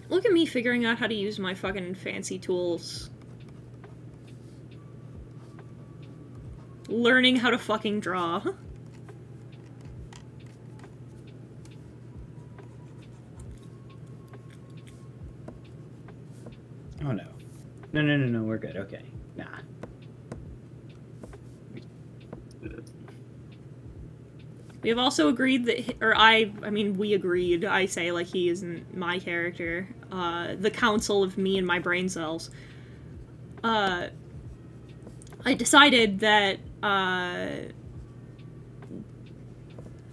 Look at me figuring out how to use my fucking fancy tools. Learning how to fucking draw. Oh no. No, we're good, okay. Nah. We have also agreed that, I mean, we agreed, I say like he isn't my character, the council of me and my brain cells, I decided that,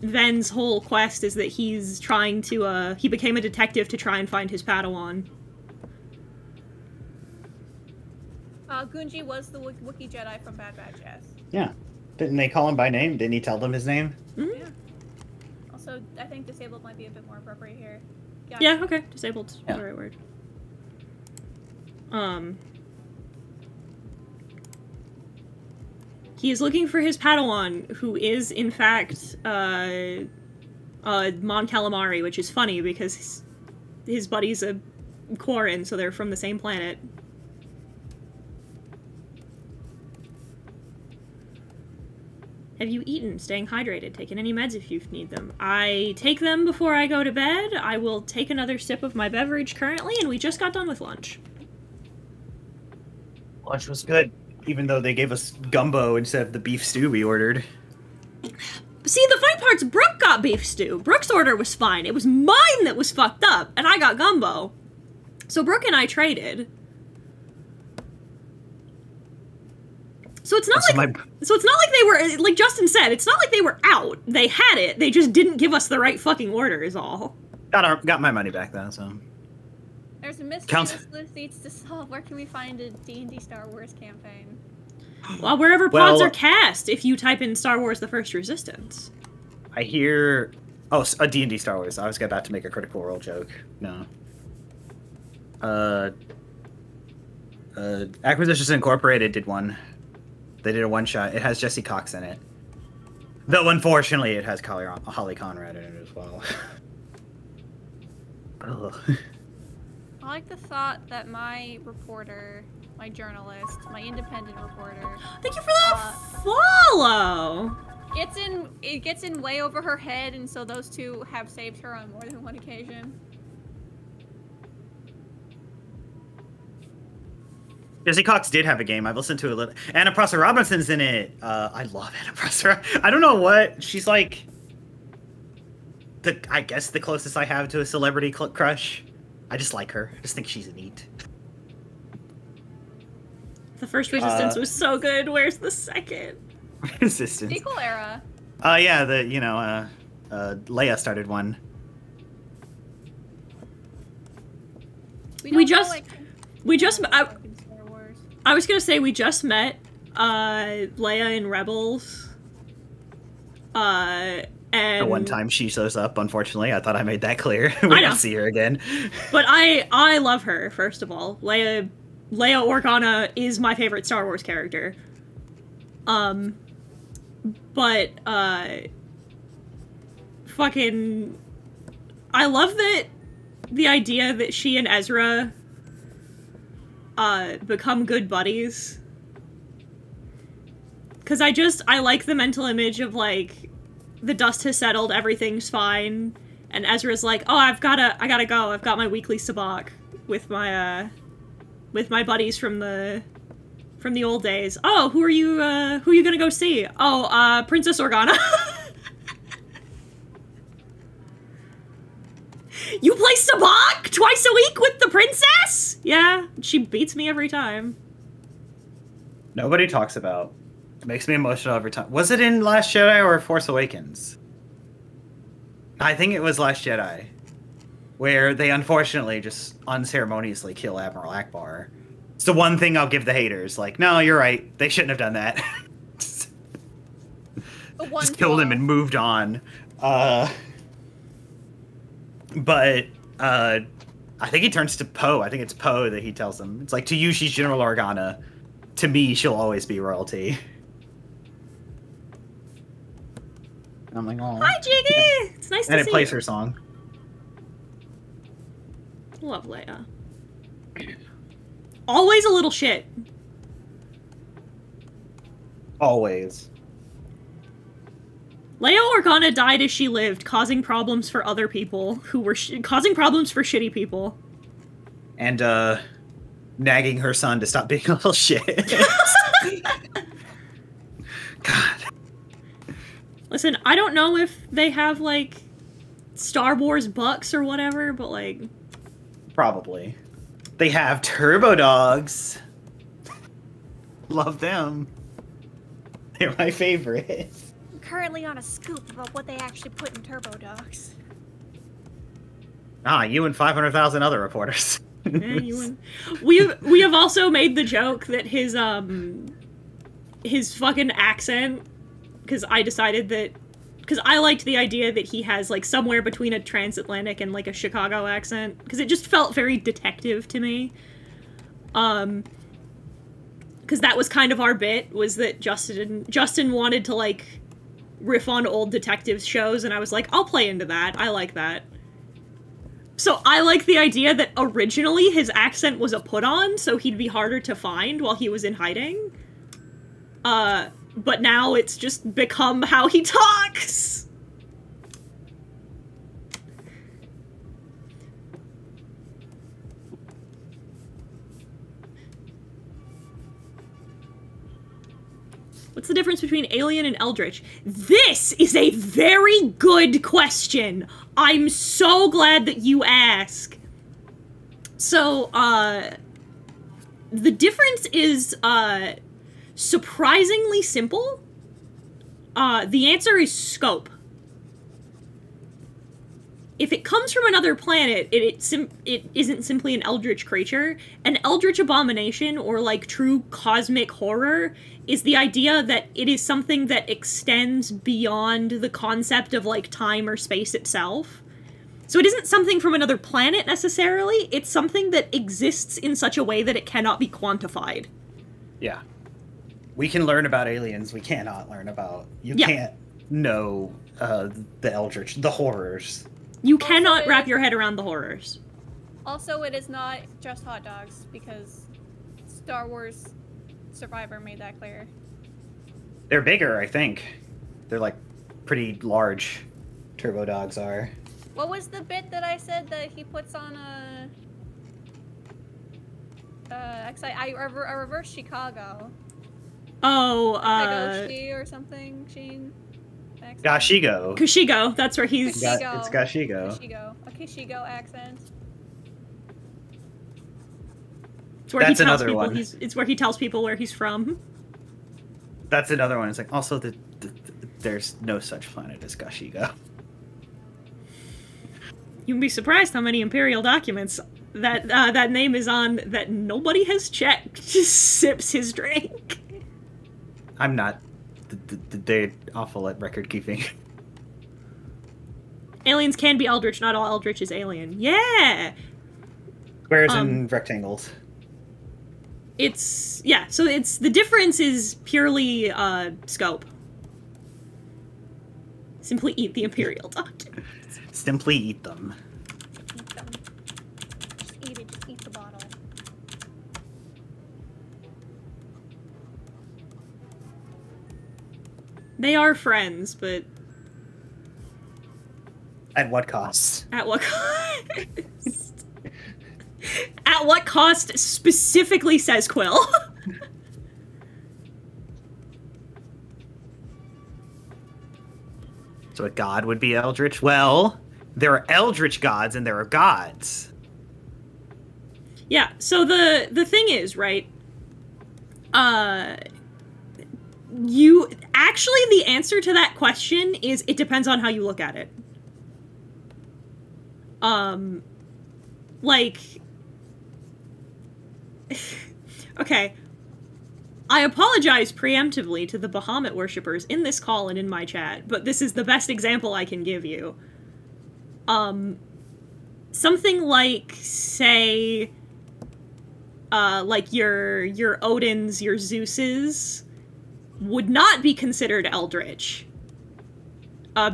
Ven's whole quest is that he's trying to, he became a detective to try and find his Padawan. Gunji was the Wookiee Jedi from Bad Batch, yes. Yeah. Didn't they call him by name? Didn't he tell them his name? Mm-hmm. Yeah. Also, I think disabled might be a bit more appropriate here. Yeah, okay. Disabled's the right word. He is looking for his Padawan, who is, in fact, Mon Calamari, which is funny because his buddy's a Quarren, so they're from the same planet. Have you eaten? Staying hydrated. Taken any meds if you need them. I take them before I go to bed. I will take another sip of my beverage currently, and we just got done with lunch. Lunch was good, even though they gave us gumbo instead of the beef stew we ordered. See, the funny part's Brooke got beef stew. Brooke's order was fine. It was mine that was fucked up, and I got gumbo. So Brooke and I traded. So it's not so it's not like they were, like Justin said, it's not like they were out. They had it. They just didn't give us the right fucking order is all. Got my money back though, so. There's a mystery this list needs to solve. Where can we find a D&D Star Wars campaign? Well, wherever pods are cast, if you type in Star Wars The First Resistance. I hear... Oh, a D&D Star Wars. I was about to make a Critical Role joke. No. Acquisitions Incorporated did one. They did a one-shot. It has Jesse Cox in it. Though, unfortunately, it has Holly Conrad in it as well. Ugh. I like the thought that my reporter, my journalist, my independent reporter... Thank you for that follow! It gets in way over her head, and so those two have saved her on more than one occasion. Jesse Cox did have a game. I've listened to a little. Anna Prosser Robinson's in it. I love Anna Prosser. I don't know what she's like. I guess the closest I have to a celebrity crush. I just like her. I just think she's neat. The First Resistance was so good. Where's the second? Resistance. Sequel era. Yeah. Leia started one. I was gonna say we just met Leia in Rebels. And the one time she shows up, unfortunately, I thought I made that clear. We don't see her again. But I love her, first of all. Leia Organa is my favorite Star Wars character. But fucking I love that the idea that she and Ezra become good buddies. Cause I like the mental image of like the dust has settled, everything's fine, and Ezra's like, oh, I gotta go. I've got my weekly sabacc with my buddies from the old days. Oh, who are you gonna go see? Oh, Princess Organa. You play sabacc twice a week with the princess? Yeah, she beats me every time. Nobody talks about. It makes me emotional every time. Was it in Last Jedi or Force Awakens? I think it was Last Jedi. Where they unfortunately just unceremoniously kill Admiral Akbar. It's the one thing I'll give the haters. Like, no, you're right. They shouldn't have done that. Just killed him and moved on. But I think he turns to Poe. I think it's Poe that he tells him. It's like, to you, she's General Organa. To me, she'll always be royalty. And I'm like, oh. Hi, Jiggy! It's nice to see you. And it plays her song. Love Leia. Always a little shit. Always. Leia Organa died as she lived, causing problems for other people who were causing problems for shitty people. And, nagging her son to stop being a little shit. God. Listen, I don't know if they have, like, Star Wars bucks or whatever, but, like... Probably. They have turbo dogs. Love them. They're my favorite. I'm currently on a scoop about what they actually put in turbo dogs. Ah, you and 500,000 other reporters. We have also made the joke that his fucking accent, because I decided that, because I liked the idea that he has like somewhere between a transatlantic and like a Chicago accent, because it just felt very detective to me. Because that was kind of our bit, was that Justin wanted to like riff on old detective shows, and I was like, I'll play into that. I like that. So I like the idea that originally his accent was a put-on, so he'd be harder to find while he was in hiding. But now it's just become how he talks! What's the difference between alien and eldritch? This is a very good question! I'm so glad that you ask. So, the difference is, surprisingly simple. The answer is scope. If it comes from another planet, it isn't simply an eldritch creature. An eldritch abomination, or like true cosmic horror, is the idea that it is something that extends beyond the concept of like time or space itself. So it isn't something from another planet necessarily, it's something that exists in such a way that it cannot be quantified. Yeah. We can learn about aliens, we cannot learn about... You can't know the eldritch, the horrors. You cannot wrap your head around the horrors. Also, it is not just hot dogs, because Star Wars Survivor made that clear. They're bigger, I think. They're, like, pretty large. Turbo dogs are. What was the bit that I said that he puts on I reversed Chicago. Oh, Kagoshi or something, Sheen? Gashigo. Kashigo, that's where he's... It's Gashigo. Kashigo. A Kashigo accent. It's where That's he tells another people one. It's where he tells people where he's from. That's another one. It's like, also, there's no such planet as Gashigo. You'd be surprised how many Imperial documents that that name is on that nobody has checked. Just sips his drink. I'm not. They're awful at record keeping. Aliens can be eldritch, not all eldritch is alien. Yeah! Squares and rectangles. It's... yeah, so it's... the difference is purely, scope. Simply eat the Imperial documents. Simply eat them. Eat them. Just eat it, just eat the bottle. They are friends, but... At what cost? at what cost? At what cost specifically, says Quill. So a god would be eldritch? Well, there are eldritch gods and there are gods. Yeah, so the thing is, right, you... actually, the answer to that question is it depends on how you look at it. Like... okay. I apologize preemptively to the Bahamut worshippers in this call and in my chat, but this is the best example I can give you. Something like, say... like your Odins, your Zeuses, would not be considered eldritch.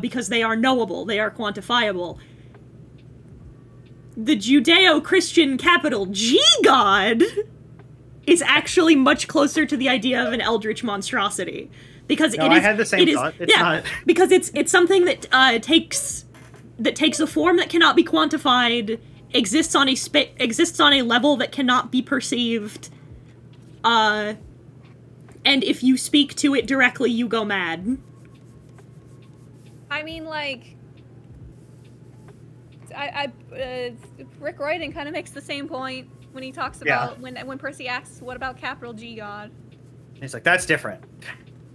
Because they are knowable, they are quantifiable. the Judeo-Christian capital G god is actually much closer to the idea of an eldritch monstrosity. Because No, it is, I had the same thought. It's not. because it's something that takes a form that cannot be quantified, exists on a level that cannot be perceived, and if you speak to it directly, you go mad. I mean, like, Rick Royden kind of makes the same point when he talks about when Percy asks, "What about capital G God?" He's like, that's different.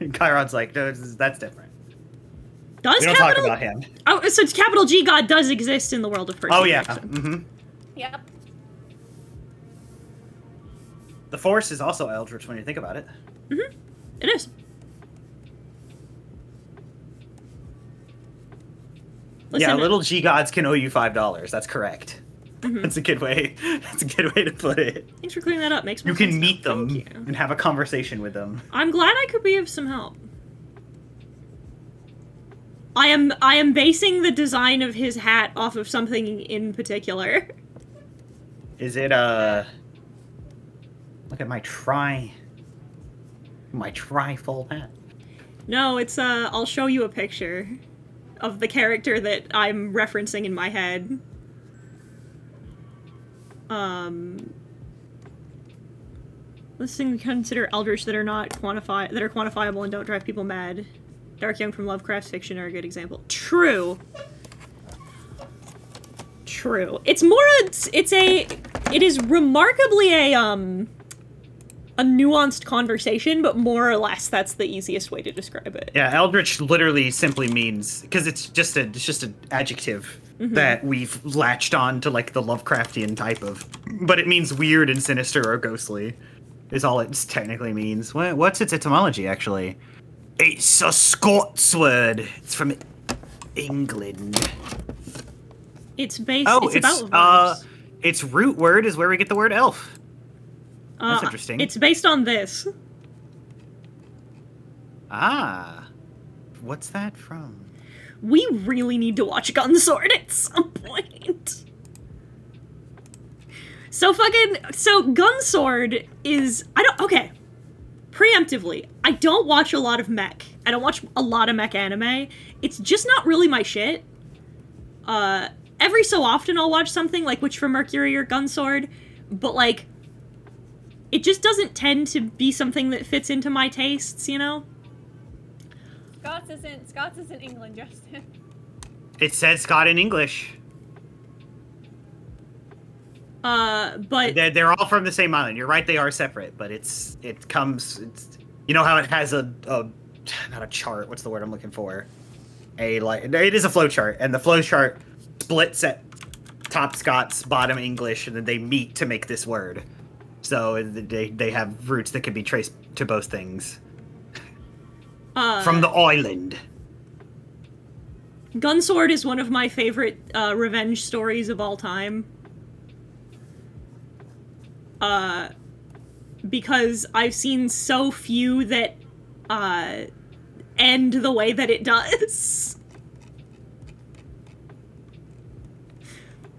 And Chiron's like, no, that's different. Does We don't talk about him. Oh, so capital G God does exist in the world of Percy Oh yeah. Jackson. Mm-hmm. Yep. The Force is also eldritch when you think about it. Mm-hmm. It is. Listen, Yeah, little G gods can owe you $5. That's correct. Mhm. That's a good way. That's a good way to put it. Thanks for clearing that up. Makes more You can sense meet now. them Thank you. and have a conversation with them. I'm glad I could be of some help. I am basing the design of his hat off of something in particular. Is it look at my trifold hat. No, it's I'll show you a picture of the character that I'm referencing in my head. Let's consider eldritch that are quantifiable and don't drive people mad. Dark Young from Lovecraft's fiction are a good example. True. True. It is remarkably a nuanced conversation, but more or less that's the easiest way to describe it. Yeah, eldritch literally simply means, because it's just an adjective that we've latched on to, like, the Lovecraftian type of, but it means weird and sinister or ghostly is all it technically means. What's its etymology, actually? It's a Scots word. It's from England. It's based. Oh, it's about verbs. Its root word is where we get the word elf. That's interesting. It's based on this. Ah, what's that from? We really need to watch Gunsword at some point. So Gunsword is okay. Preemptively, I don't watch a lot of mech. I don't watch a lot of mech anime. It's just not really my shit. Every so often I'll watch something like Witch from Mercury or Gunsword, but like it just doesn't tend to be something that fits into my tastes, you know? Scots isn't England, Justin. It says Scott in English. But They're all from the same island. You're right, they are separate, but it's you know how it has a not a chart, what's the word I'm looking for? It is a flow chart, and the flow chart splits at top Scots, bottom English, and then they meet to make this word. So they have roots that can be traced to both things. From the island. Gunsword is one of my favorite revenge stories of all time. Because I've seen so few that end the way that it does.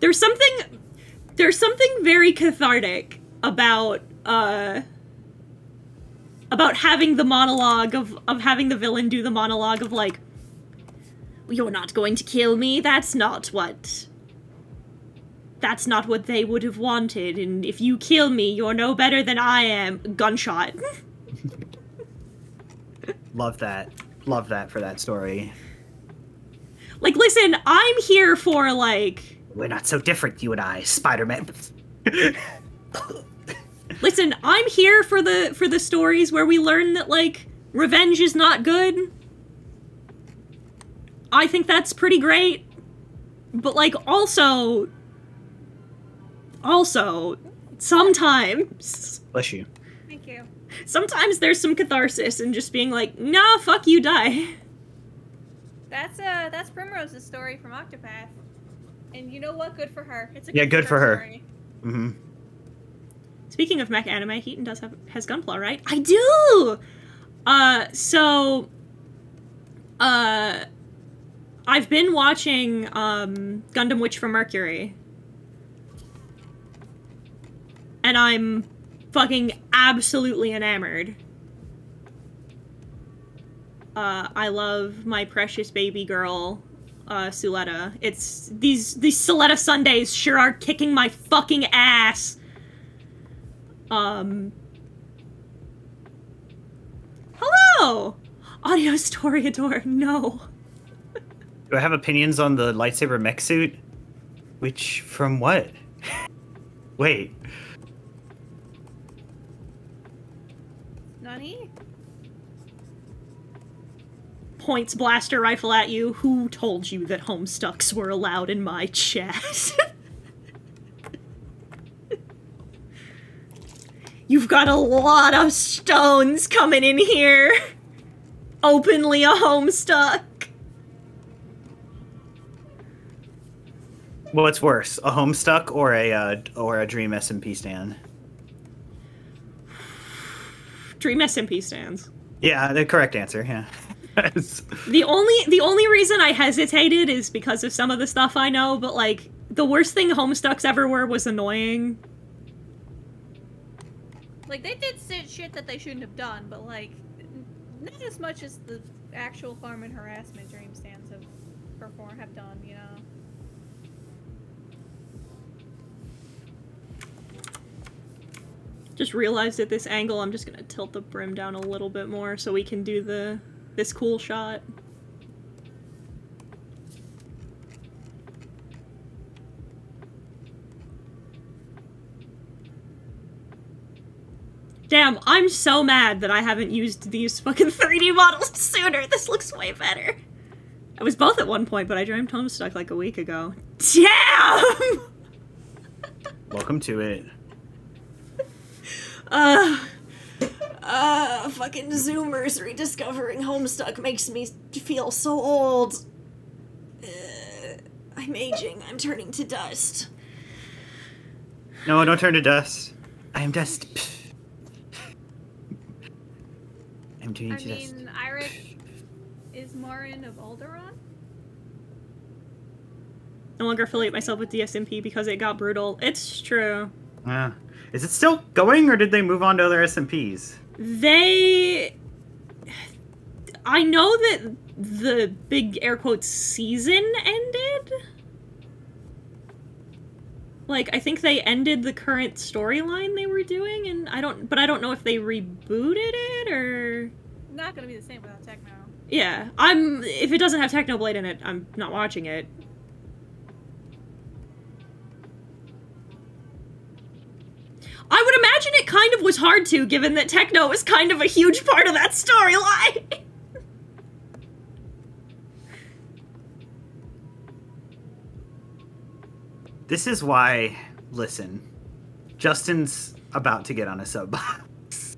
There's something very cathartic about having the monologue of having the villain do the monologue of like, you're not going to kill me, that's not what they would have wanted, and if you kill me, you're no better than I am. Gunshot. Love that for that story. Like, listen, I'm here for, like... We're not so different, you and I, Spider-Man. Listen, I'm here for the stories where we learn that, like, revenge is not good. I think that's pretty great. But, like, also, sometimes... Bless you. Thank you. Sometimes there's some catharsis in just being like, nah, fuck you, die. That's Primrose's story from Octopath. And you know what? Good for her. It's a good for her. Story. Mm-hmm. Speaking of mech anime, Heaton has Gunpla, right? I do! I've been watching, Gundam Witch from Mercury. and I'm fucking absolutely enamored. I love my precious baby girl, Suletta. It's these Suletta Sundays sure are kicking my fucking ass. Hello! Audio Storyador, no. Do I have opinions on the lightsaber mech suit? Which, from what? Wait. Nani? Points blaster rifle at you. Who told you that homestucks were allowed in my chat? You've got a lot of stones coming in here. Openly a homestuck. What's worse, a homestuck or a Dream SMP stand? Dream SMP stands. Yeah, the correct answer. Yeah. The only reason I hesitated is because of some of the stuff I know, but like the worst thing homestucks ever were was annoying. Like, they did shit that they shouldn't have done, but like, not as much as the actual harm and harassment dream stands have done, you know? Just realized at this angle I'm just gonna tilt the brim down a little bit more so we can do this cool shot. Damn, I'm so mad that I haven't used these fucking 3D models sooner. This looks way better. I was both at one point, but I dreamed Homestuck like a week ago. Damn! Welcome to it. Fucking Zoomers rediscovering Homestuck makes me feel so old. I'm aging. I'm turning to dust. No, don't turn to dust. I am dust. I'm turning to dust. Eirik is Marin of Alderaan? No longer affiliate myself with DSMP because it got brutal. It's true. Yeah. Is it still going, or did they move on to other SMPs? I know that the big air quotes season ended. Like, I think they ended the current storyline they were doing, and I don't know if they rebooted it, or... Not gonna be the same without Techno. Yeah, if it doesn't have Technoblade in it, I'm not watching it. I would imagine it kind of was hard to, given that Techno was kind of a huge part of that storyline. This is why, listen, Justin's about to get on a soapbox.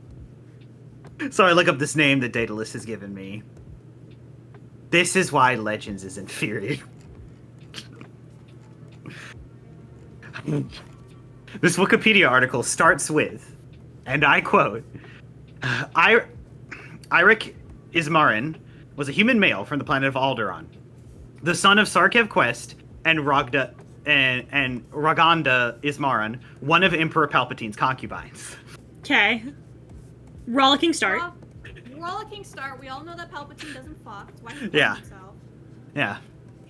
So I look up this name that Daedalus has given me. This is why Legends is inferior. This Wikipedia article starts with, and I quote, Eirik Ismarin was a human male from the planet of Alderaan, the son of Sarkev Quest and Ragda and Raganda Ismaran, one of Emperor Palpatine's concubines. Okay. Rollicking start. Rollicking start. We all know that Palpatine doesn't fuck. That's why he Yeah. himself. Yeah.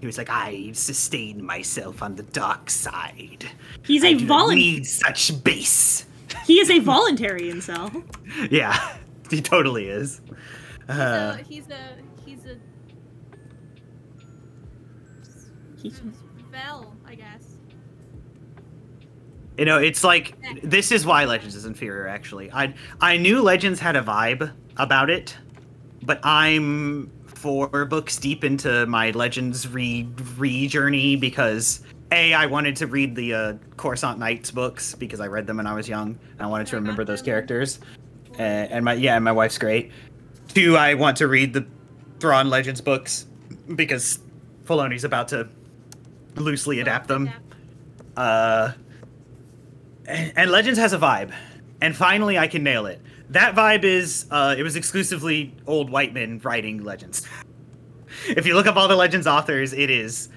He was like, I sustain myself on the dark side. He's I a do not need such base. He is a voluntary incel. Yeah, he totally is. He's Vel, I guess. You know, it's like, this is why Legends is inferior, actually. I knew Legends had a vibe about it, but I'm 4 books deep into my Legends re-journey because, A, I wanted to read the Coruscant Knights books because I read them when I was young, and I wanted to remember those characters. And my wife's great. 2, I want to read the Thrawn Legends books because Filoni's about to loosely adapt them. And Legends has a vibe, and finally I can nail it. That vibe is, it was exclusively old white men writing Legends. If you look up all the Legends authors, it is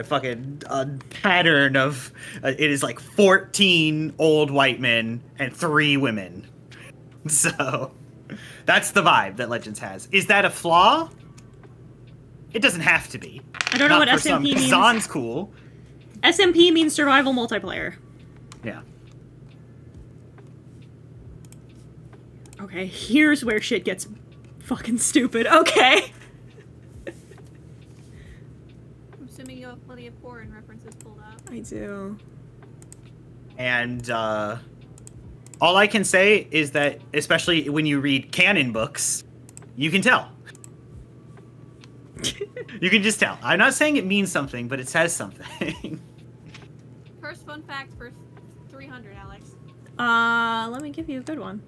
fucking pattern of it is like 14 old white men and 3 women. So that's the vibe that Legends has. Is that a flaw? It doesn't have to be. I don't know what for SMP means. Zahn's cool. SMP means survival multiplayer. Yeah. Okay, here's where shit gets fucking stupid. Okay. I'm assuming you have plenty of porn references pulled up. I do. And all I can say is that, especially when you read canon books, you can tell. You can just tell. I'm not saying it means something, but it says something. First fun fact for 300, Alex. Let me give you a good one.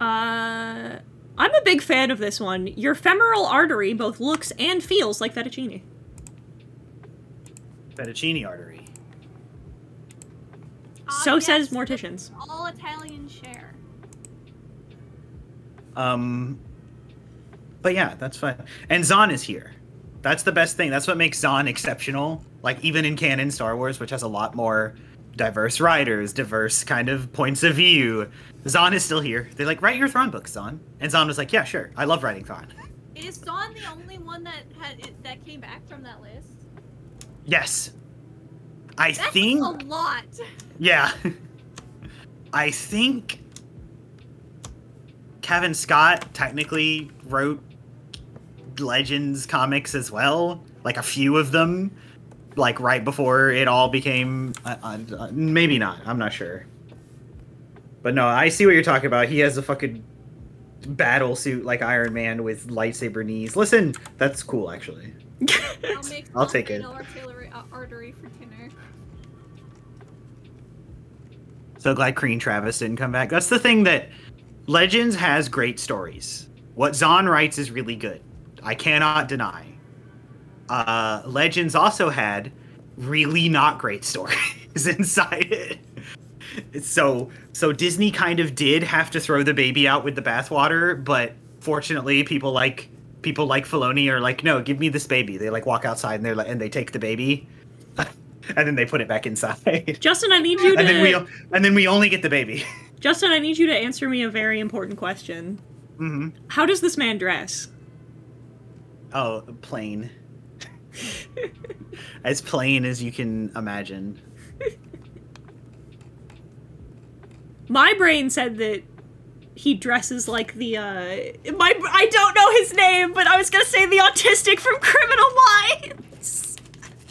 I'm a big fan of this one. Your femoral artery both looks and feels like fettuccine. Fettuccine artery. So Yes, says morticians. all Italians share. But yeah, that's fine. And Zahn is here. That's the best thing. That's what makes Zahn exceptional. Like, even in canon Star Wars, which has a lot more diverse writers, diverse kind of points of view, Zahn is still here. They're like, write your Thrawn book, Zahn. And Zahn was like, yeah, sure. I love writing Thrawn. Is Dawn the only one that came back from that list? Yes. I That's think... a lot. Yeah. I think Kevin Scott technically wrote Legends comics as well. Like, a few of them. Like, right before it all became... maybe not. I'm not sure. But no, I see what you're talking about. He has a fucking battle suit like Iron Man with lightsaber knees. Listen, that's cool, actually. I'll take it. Artillery artery for dinner. So glad Crean Travis didn't come back. That's the thing that Legends has great stories. What Zahn writes is really good. I cannot deny. Legends also had really not great stories inside it. So Disney kind of did have to throw the baby out with the bathwater, but fortunately people like Filoni are like, no, give me this baby. They like walk outside and they take the baby. And then they put it back inside. Justin, I need you to... And then we only get the baby. Justin, I need you to answer me a very important question. Mm-hmm. How does this man dress? Oh, plain. As plain as you can imagine. My brain said that he dresses like the, I don't know his name, but I was gonna say the autistic from Criminal Minds.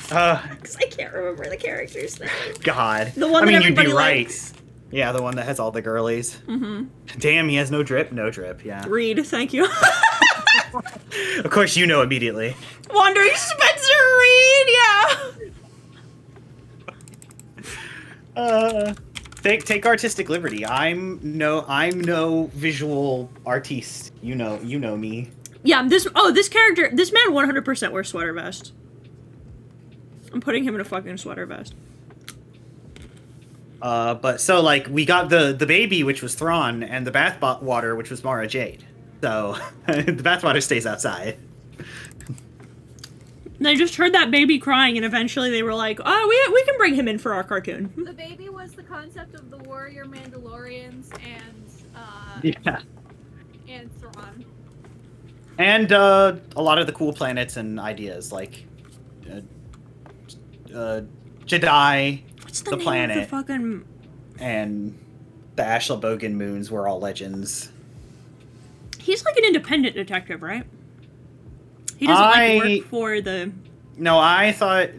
Because I can't remember the character's name. God. The one that you'd everybody be right. likes. Yeah, the one that has all the girlies. Mm-hmm. Damn, he has no drip? No drip, yeah. Reed, thank you. Of course you know immediately. Wandering Spencer Reed, yeah! Take artistic liberty. I'm no visual artiste. You know me. Yeah, this character, this man 100% wears sweater vest. I'm putting him in a fucking sweater vest. But so, like, we got the baby, which was Thrawn, and the bath water, which was Mara Jade. So, the bathwater stays outside. And I just heard that baby crying, and eventually they were like, oh, we can bring him in for our cartoon. The baby was the concept of the warrior Mandalorians and Yeah. and Thrawn. And a lot of the cool planets and ideas, like Jedi, What's the the name planet, of the fucking... and the Ashla Bogan moons were all legends. He's like an independent detective, right? He doesn't like work for the... No, I thought,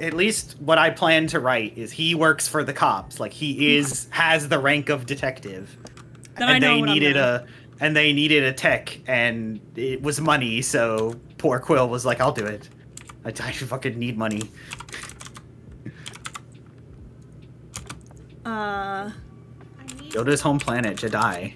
at least what I plan to write is he works for the cops. Like, he has the rank of detective. Then I know what I'm gonna... And they needed a tech, and it was money, so poor Quill was like, I'll do it. I fucking need money. Go to his home planet, Jedi.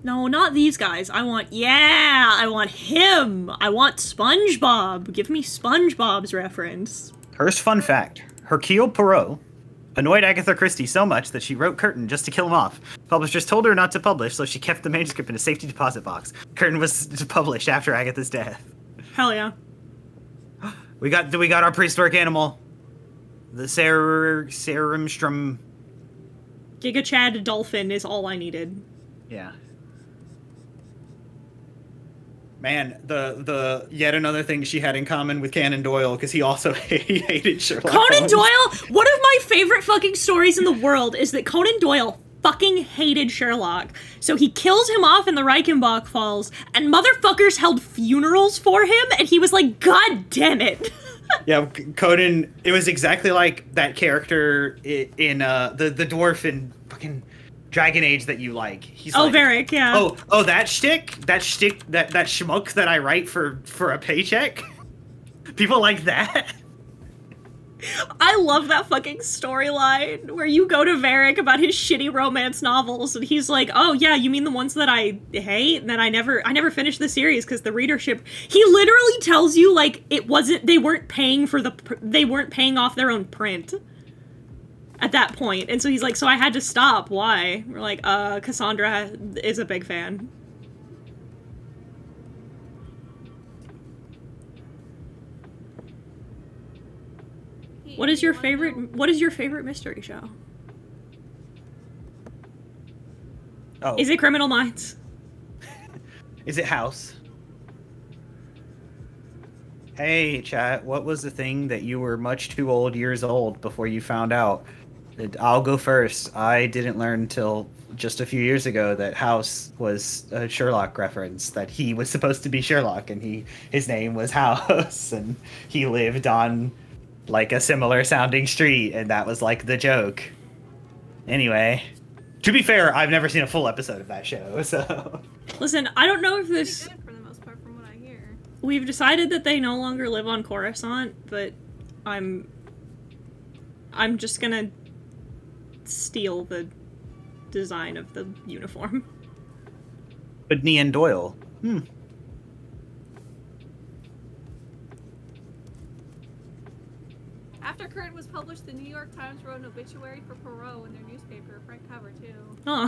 No, not these guys. I want him! I want SpongeBob! Give me SpongeBob's reference. First fun fact, Hercule Poirot annoyed Agatha Christie so much that she wrote Curtin just to kill him off. Publishers told her not to publish, so she kept the manuscript in a safety deposit box. Curtin was published after Agatha's death. Hell yeah. We got our prehistoric animal. The Cerimstrom. Giga Chad dolphin is all I needed. Yeah. Man, the yet another thing she had in common with Conan Doyle, because he also hated Sherlock Conan Holmes. Doyle, one of my favorite fucking stories in the world is that Conan Doyle fucking hated Sherlock. So he kills him off in the Reichenbach Falls, and motherfuckers held funerals for him, and he was like, God damn it. Yeah, Conan, it was exactly like that character in the dwarf in fucking Dragon Age that you like. He's like, Varric, yeah. That schmuck that I write for a paycheck? People like that? I love that fucking storyline where you go to Varric about his shitty romance novels, and he's like, "Oh yeah, you mean the ones that I hate and that I never finished the series because the readership." He literally tells you like they weren't paying off their own print at that point, and so he's like, "So I had to stop. Why?" We're like, Cassandra is a big fan." What is your favorite mystery show? Oh. Is it Criminal Minds? Is it House? Hey, chat, what was the thing that you were much too years old before you found out? I'll go first. I didn't learn until just a few years ago that House was a Sherlock reference, that he was supposed to be Sherlock, and his name was House, and he lived on like a similar sounding street, and that was like the joke. Anyway, to be fair, I've never seen a full episode of that show, so. Listen, I don't know if this. Good for the most part, from what I hear. We've decided that they no longer live on Coruscant, but I'm just gonna steal the design of the uniform. But Nian Doyle. After Curtin was published, the New York Times wrote an obituary for Poirot in their newspaper, front cover too. Oh.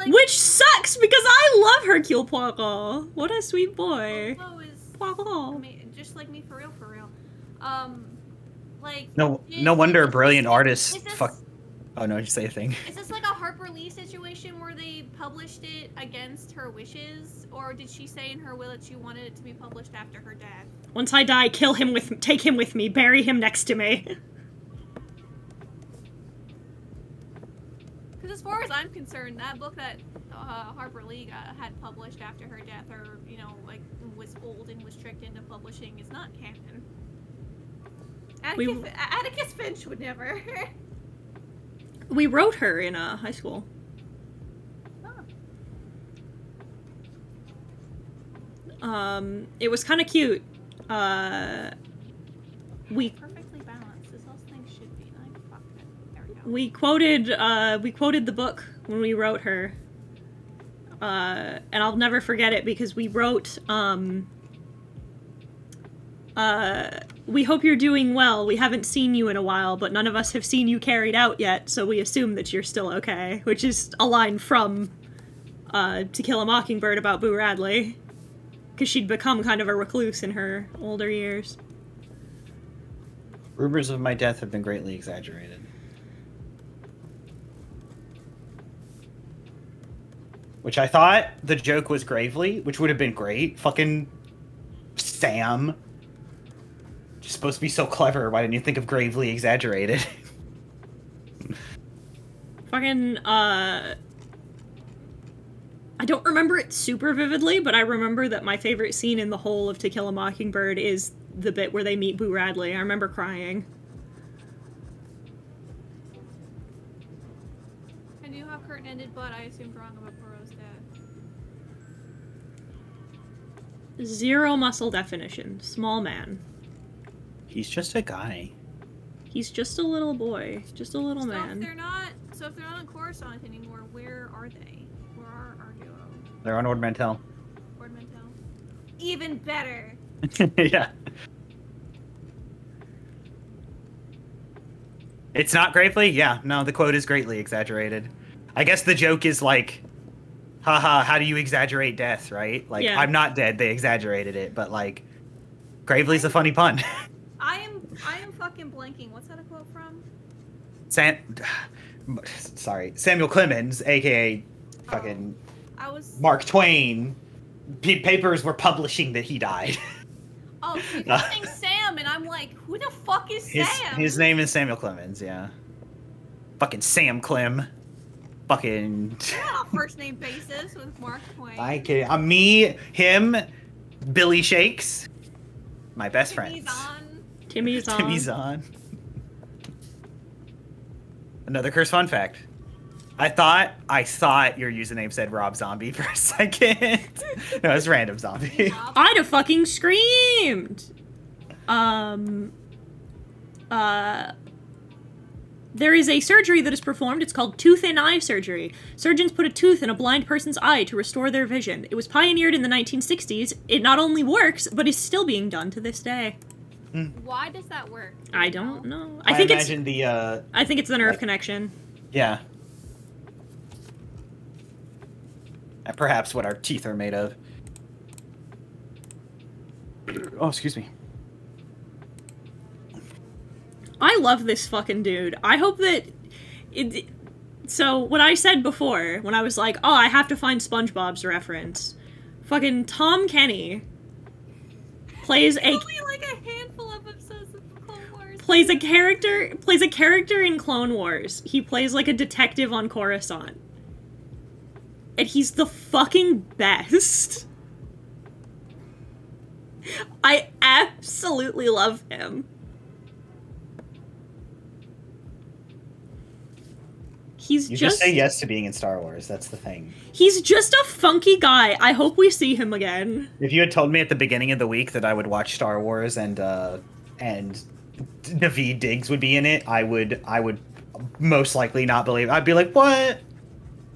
Which sucks because I love Hercule Poirot. What a sweet boy. Poirot is Poirot. just like me, for real. No wonder a brilliant artist Oh no, you say a thing. Is this like a Harper Lee situation where they published it against her wishes, or did she say in her will that she wanted it to be published after her death? Once I die, take him with me, bury him next to me. Because as far as I'm concerned, that book that Harper Lee had published after her death, or was old and was tricked into publishing, is not canon. Atticus Finch would never. We wrote her in high school. Oh. It was kind of cute. Perfectly balanced. This whole thing should be like, fuck it. There we go. We quoted the book when we wrote her. And I'll never forget it because we wrote, we hope you're doing well. We haven't seen you in a while, but none of us have seen you carried out yet, so we assume that you're still okay. Which is a line from To Kill a Mockingbird about Boo Radley. Because she'd become kind of a recluse in her older years. Rumors of my death have been greatly exaggerated. Which I thought the joke was Gravely, which would have been great. Fucking Sam. You're supposed to be so clever. Why didn't you think of Gravely exaggerated? Fucking, I don't remember it super vividly, but I remember that my favorite scene in the whole of To Kill a Mockingbird is the bit where they meet Boo Radley. I remember crying. I knew how Curtin ended, but I assumed wrong about Poirot's death. Zero muscle definition. Small man. He's just a guy. He's just a little boy. Just a little man. So if they're not on Coruscant anymore, where are they? Where are our duo? They're on Ord Mantell. Ord Mantell. Even better! Yeah. It's not Gravely? Yeah, no, the quote is greatly exaggerated. I guess the joke is like, haha, how do you exaggerate death, right? Like, Yeah. I'm not dead, they exaggerated it, but like, Gravely's a funny pun. I am fucking blanking. What's that a quote from? Samuel Clemens, aka fucking I was. Mark Twain. Papers were publishing that he died. Oh, so you're saying Sam, and I'm like, who the fuck is Sam? His name is Samuel Clemens, yeah. Fucking Sam Clem. Fucking. We're on a first name basis with Mark Twain. I'm me, him, Billy Shakes, my best friends. Timmy's on. Timmy's on. Another curse fun fact. I thought your username said Rob Zombie for a second. No, it's random zombie. I'd have fucking screamed. There is a surgery that is performed. It's called tooth and eye surgery. Surgeons put a tooth in a blind person's eye to restore their vision. It was pioneered in the 1960s. It not only works, but is still being done to this day. Why does that work? I don't know. I think it's the nerve connection. Yeah. Perhaps what our teeth are made of. Oh, excuse me. I love this fucking dude. I hope that so what I said before, when I was like, oh, I have to find SpongeBob's reference. Fucking Tom Kenny plays a Only like a handful of episodes of Clone Wars. plays a character in Clone Wars. He plays like a detective on Coruscant. And he's the fucking best. I absolutely love him. You just say yes to being in Star Wars. That's the thing. He's just a funky guy. I hope we see him again. If you had told me at the beginning of the week that I would watch Star Wars and Daveed Diggs would be in it, I would most likely not believe it. I'd be like, what?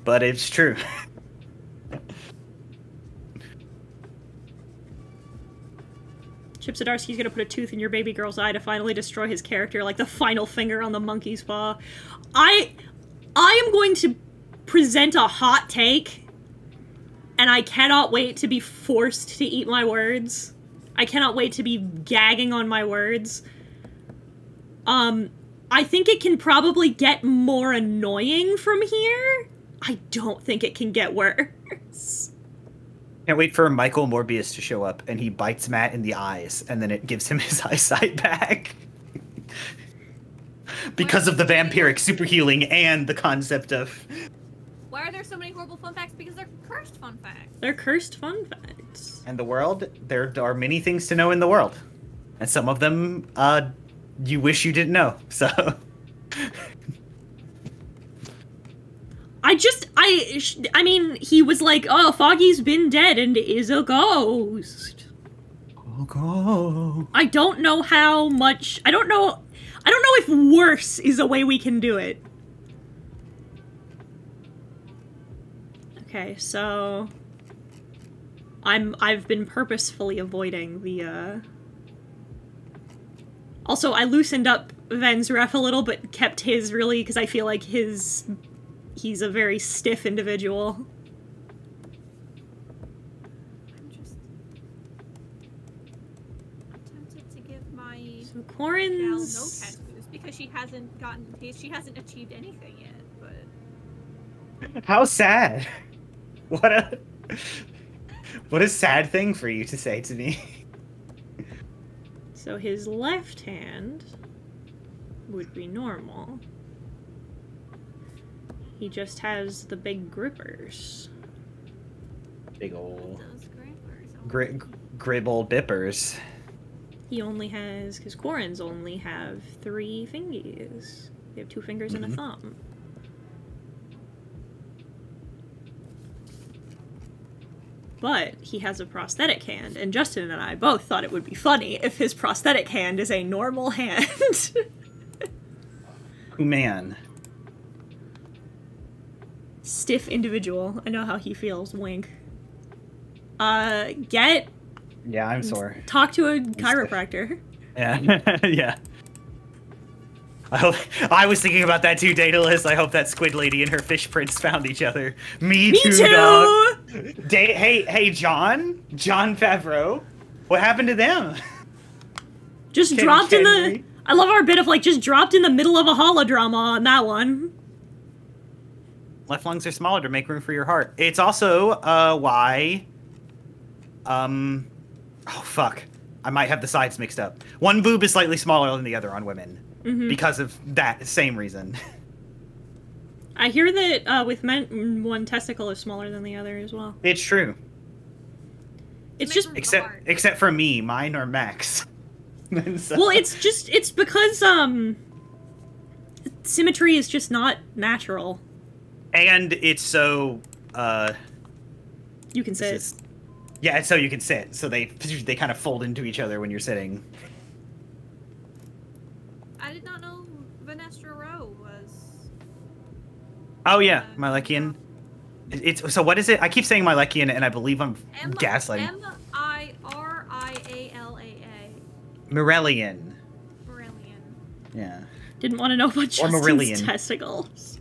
But it's true. Chip Zdarsky's gonna put a tooth in your baby girl's eye to finally destroy his character, like the final finger on the monkey's paw. I am going to present a hot take, and I cannot wait to be forced to eat my words. I cannot wait to be gagging on my words. I think it can probably get more annoying from here. I don't think it can get worse. Can't wait for Michael Morbius to show up, and he bites Matt in the eyes, and then it gives him his eyesight back. Because of the vampiric super healing and the concept of... Why are there so many horrible fun facts? Because they're cursed fun facts. They're cursed fun facts. And the world, there are many things to know in the world. And some of them, you wish you didn't know, so... I mean, he was like, oh, Foggy's been dead and is a ghost. Oh, God. I don't know how much... I don't know if worse is a way we can do it. Okay, so... I've been purposefully avoiding the, Also, I loosened up Ven's ref a little, but kept his really, because I feel like he's a very stiff individual. I'm just tempted to give my So gal Corin's... no tattoos because she hasn't achieved anything yet, but How sad. What a sad thing for you to say to me. So his left hand would be normal. He just has the big grippers. Big ol' those grippers. gribble bippers. He only has... because Corins only have 3 fingies. They have 2 fingers and a thumb. But he has a prosthetic hand, and Justin and I both thought it would be funny if his prosthetic hand is a normal hand. Oh, man. Stiff individual. I know how he feels. Wink. Yeah, I'm sore. Talk to a chiropractor. Yeah. Yeah. I was thinking about that too, Daedalus. I hope that squid lady and her fish prince found each other. Me Me too, too! dog. Hey, John Favreau. What happened to them? Just dropped in the... I love our bit of, like, just dropped in the middle of a holodrama on that one. Left lungs are smaller to make room for your heart. It's also why... Oh, fuck. I might have the sides mixed up. One boob is slightly smaller than the other on women. Because of that same reason. I hear that with men, one testicle is smaller than the other as well. It's true. It's just... Except for me. Mine are max. So. Well, it's because, symmetry is just not natural. And it's so, You can sit. Yeah, it's so you can sit. So they kind of fold into each other when you're sitting. I did not know Vanessa Rowe was... Oh, yeah, Mylekian. So what is it? I keep saying Mylekian, and I believe I'm gaslighting. M-I-R-I-A-L-A-A. Morellian. Morellian. Yeah. Didn't want to know about Justin's Marillion. testicles.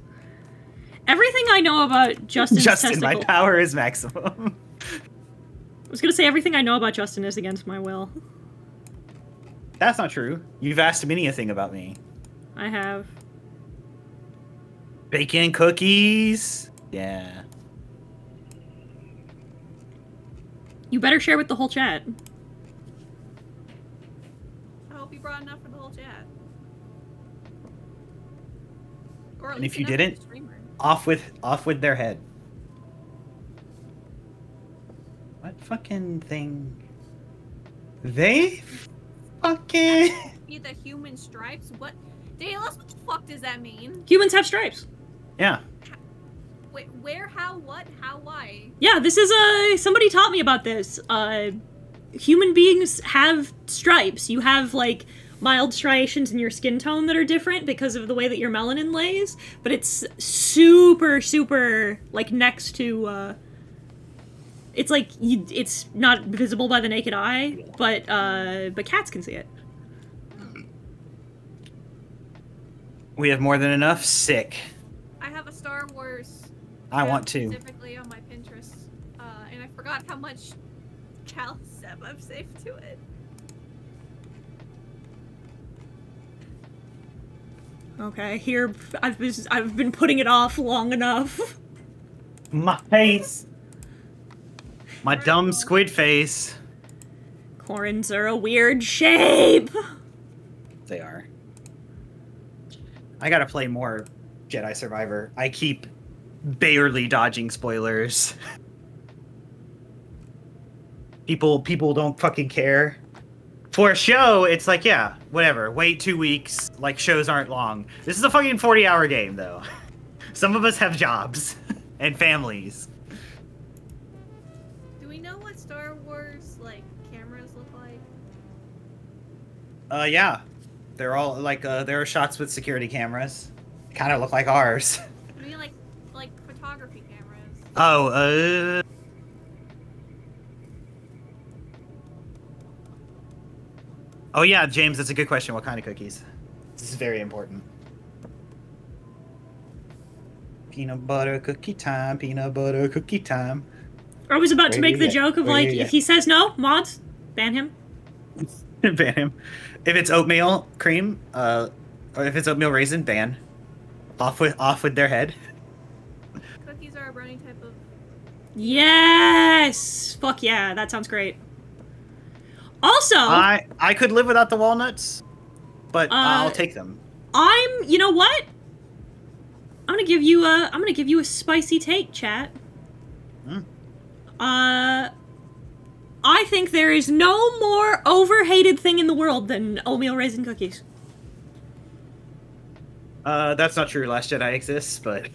Everything I know about Justin's testicles... my power is maximum. I was gonna say everything I know about Justin is against my will. That's not true. You've asked many a thing about me. I have. Bacon cookies. Yeah. You better share with the whole chat. I hope you brought enough for the whole chat. Or at And least if you enough for the didn't, streamer. off with their head. What fucking thing? They fucking... Be the human stripes? What? Daedalus, what the fuck does that mean? Humans have stripes. Yeah. Wait, where, how, what, how, why? Yeah, this is somebody taught me about this. Human beings have stripes. You have, like, mild striations in your skin tone that are different because of the way that your melanin lays, but it's super, super, like, next to, it's like, it's not visible by the naked eye, but cats can see it. We have more than enough. Sick. I have a Star Wars. I want to. Specifically on my Pinterest, and I forgot how much Cal Seb I've saved to it. Okay, here, I've been putting it off long enough. My face. My dumb squid face. Corns are a weird shape. They are. I gotta play more Jedi Survivor. I keep barely dodging spoilers. People don't fucking care. For a show, it's like, yeah, whatever. Wait 2 weeks. Like, shows aren't long. This is a fucking 40-hour game, though. Some of us have jobs and families. Do we know what Star Wars, like, cameras look like? Yeah. They're all, like, there are shots with security cameras. Kind of look like ours. I mean, like photography cameras. Oh, Oh yeah, James, that's a good question. What kind of cookies? This is very important. Peanut butter cookie time, peanut butter cookie time. I was about to make the joke of, like, if he says no, mods, ban him. Ban him. If it's oatmeal cream, or if it's oatmeal raisin, ban. Off with their head. Cookies are a brownie type of... Yes! Fuck yeah, that sounds great. Also... I could live without the walnuts, but I'll take them. You know what? I'm gonna give you a spicy take, chat. I think there is no more overhated thing in the world than oatmeal raisin cookies. That's not true. Last Jedi exists, but...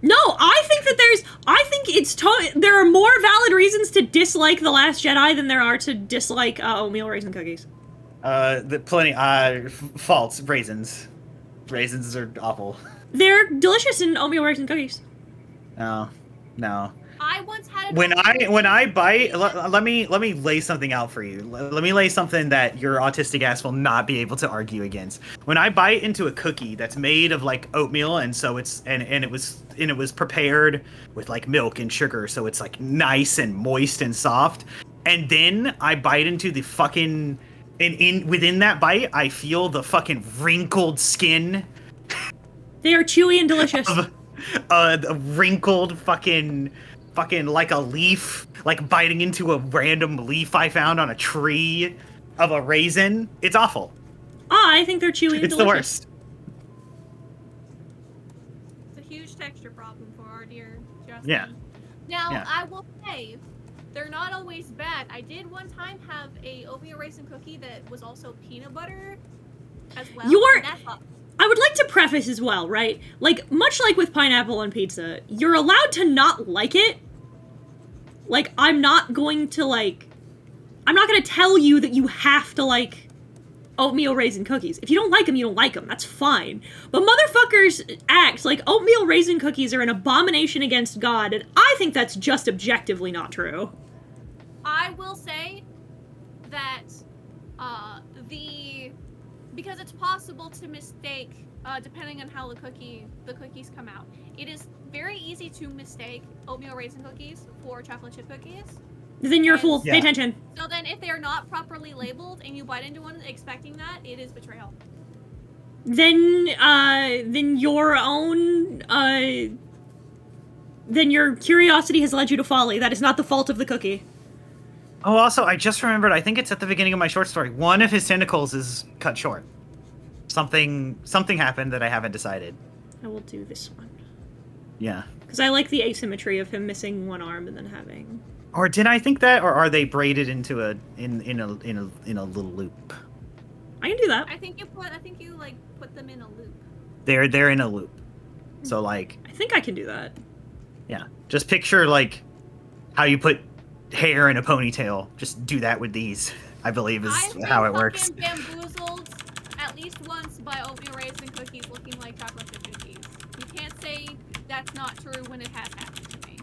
No, I think there are more valid reasons to dislike The Last Jedi than there are to dislike oatmeal raisin cookies. False. Raisins. Raisins are awful. They're delicious in oatmeal raisin cookies. No. I once had when I bite, let me lay something out for you. Let me lay something that your autistic ass will not be able to argue against. When I bite into a cookie that's made of like oatmeal, and so it's and it was prepared with like milk and sugar, so it's like nice and moist and soft. And then I bite into the fucking within that bite, I feel the fucking wrinkled skin. They are chewy and delicious. The wrinkled fucking like a leaf, like biting into a random leaf I found on a tree of a raisin. It's awful. I think they're chewy and it's delicious. The worst. It's a huge texture problem for our dear Justin. Yeah. Now, Yeah. I will say, they're not always bad. I did one time have a oatmeal raisin cookie that was also peanut butter as well. and that sucked. I would like to preface as well, right? Like, much like with pineapple on pizza, you're allowed to not like it. Like, I'm not going to tell you that you have to like oatmeal raisin cookies. If you don't like them, you don't like them. That's fine. But motherfuckers act like oatmeal raisin cookies are an abomination against God, and I think that's just objectively not true. I will say that because it's possible to mistake, depending on how the cookies come out. It is very easy to mistake oatmeal raisin cookies for chocolate chip cookies. Then you're a fool. Yeah. Pay attention. So then if they are not properly labeled and you bite into one expecting that, it is betrayal. Then your own, then your curiosity has led you to folly. That is not the fault of the cookie. Oh, also, I just remembered, I think it's at the beginning of my short story. One of his tentacles is cut short. Something happened that I haven't decided. I will do this one. Yeah. Because I like the asymmetry of him missing one arm and then having... Or did I think that, or are they braided into in a little loop? I can do that. I think you put them in a loop. They're in a loop. So like, I think I can do that. yeah. Just picture like how you put hair in a ponytail. Just do that with these. I believe is how it works. I've been bamboozled at least once by oatmeal raisin cookies looking like chocolate chip cookies. You can't say that's not true when it has happened to me.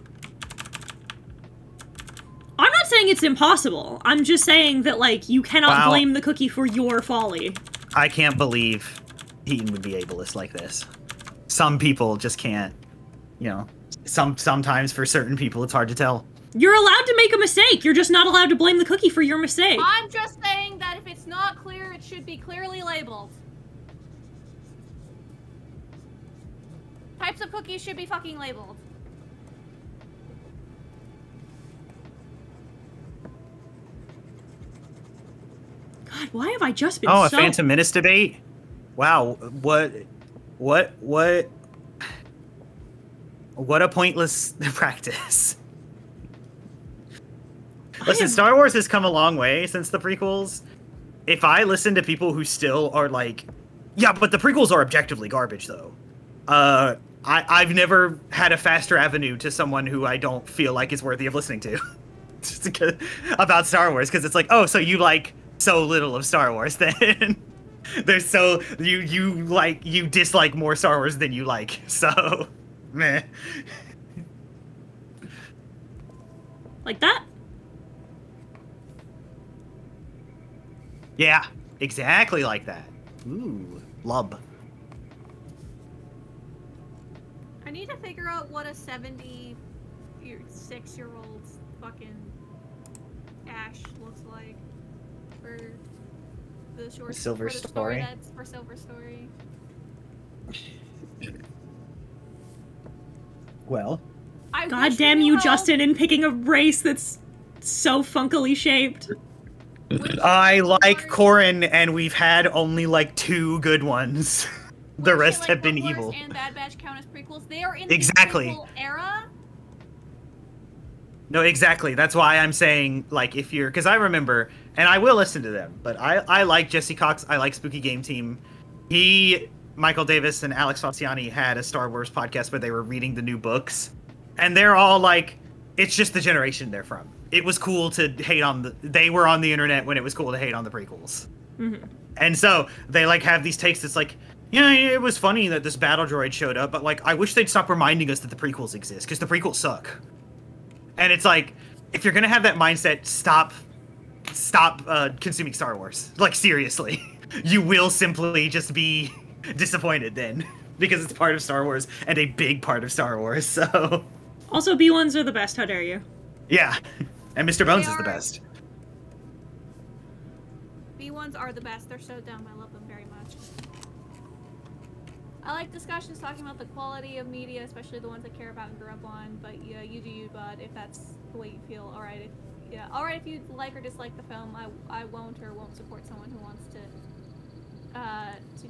I'm not saying it's impossible. I'm just saying that, like, you cannot Wow. blame the cookie for your folly. I can't believe Heaton would be ableist like this. Some people just can't. You know, sometimes for certain people it's hard to tell. You're allowed to make a mistake. You're just not allowed to blame the cookie for your mistake. I'm just saying that if it's not clear, it should be clearly labeled. Types of cookies should be fucking labeled. God, why have I just been Oh, so... a Phantom Menace debate? Wow, what a pointless practice. Listen, Star Wars has come a long way since the prequels. If I listen to people who still are like, yeah, but the prequels are objectively garbage, though. I've never had a faster avenue to someone who I don't feel like is worthy of listening to about Star Wars, because it's like, oh, so you like so little of Star Wars then. There's so you dislike more Star Wars than you like, so meh. Like that? Yeah, exactly like that. Ooh, lub. I need to figure out what a 76-year-old's fucking Ash looks like for the short Silver for the Story? That's for Silver Story. Well, God damn you, Justin, in picking a race that's so funkily shaped. I like Corrin, and we've had only like 2 good ones. The rest have been evil. And Bad Batch count as prequels. They are in Exactly. the prequel era. No, exactly. That's why I'm saying, like, if you're... Because I remember, and I will listen to them, but I like Jesse Cox. I like Spooky Game Team. Michael Davis, and Alex Falciani had a Star Wars podcast where they were reading the new books. And they're all like, it's just the generation they're from. It was cool to hate on they were on the internet when it was cool to hate on the prequels. Mm-hmm. And so they like have these takes that's like, yeah, it was funny that this battle droid showed up, but like, I wish they'd stop reminding us that the prequels exist, because the prequels suck. And it's like, if you're gonna have that mindset, stop consuming Star Wars. Like, seriously. You will simply just be disappointed then. Because it's part of Star Wars, and a big part of Star Wars, so... Also, B1s are the best, how dare you? Yeah. And Mr. Bones is the best. B1s are the best. They're so dumb. I love them very much. I like discussions talking about the quality of media, especially the ones I care about and grew up on. But yeah, you do you, bud. If that's the way you feel, all right. If you like or dislike the film, I won't support someone who wants to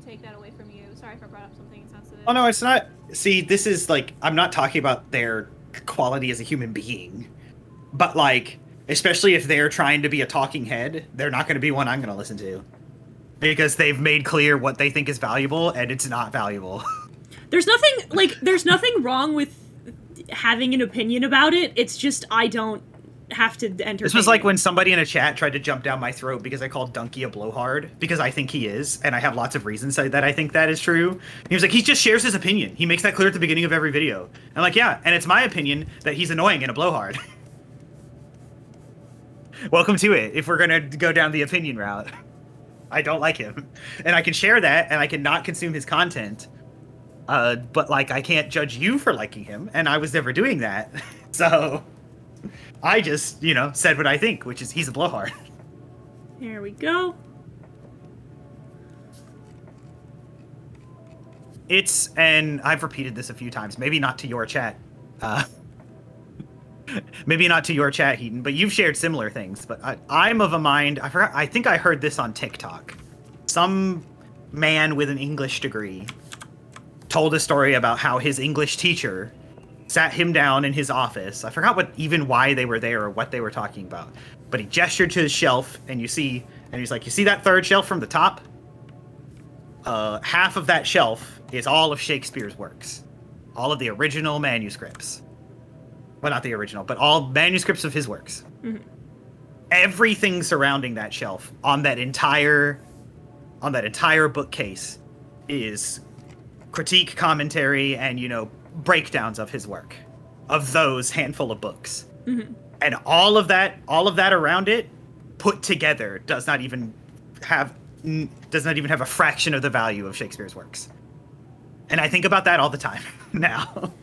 take that away from you. Sorry if I brought up something insensitive. Oh no, it's not. See, this is like, I'm not talking about their quality as a human being, but like, especially if they're trying to be a talking head, they're not going to be one I'm going to listen to. Because they've made clear what they think is valuable, and it's not valuable. There's nothing wrong with having an opinion about it. It's just I don't have to entertain. This was like when somebody in a chat tried to jump down my throat because I called Donkey a blowhard, because I think he is, and I have lots of reasons that I think that is true. He was like, he just shares his opinion. He makes that clear at the beginning of every video. I'm like, yeah, and it's my opinion that he's annoying and a blowhard. Welcome to it, if we're gonna go down the opinion route. I don't like him. And I can share that, and I can not consume his content. But, like, I can't judge you for liking him, and I was never doing that. So, I just, said what I think, which is he's a blowhard. Here we go. And I've repeated this a few times, maybe not to your chat. Maybe not to your chat, Heaton, but you've shared similar things. But I'm of a mind, I think I heard this on TikTok. Some man with an English degree told a story about how his English teacher sat him down in his office. I forgot why they were there or what they were talking about. But he gestured to his shelf, and he's like, you see that third shelf from the top? Half of that shelf is all of Shakespeare's works. All of the original manuscripts. Well, not the original, but all manuscripts of his works. Mm-hmm. Everything surrounding that shelf on that entire bookcase is critique, commentary, and breakdowns of his work, of those handful of books. Mm-hmm. And all of that around it put together does not even have a fraction of the value of Shakespeare's works. And I think about that all the time now.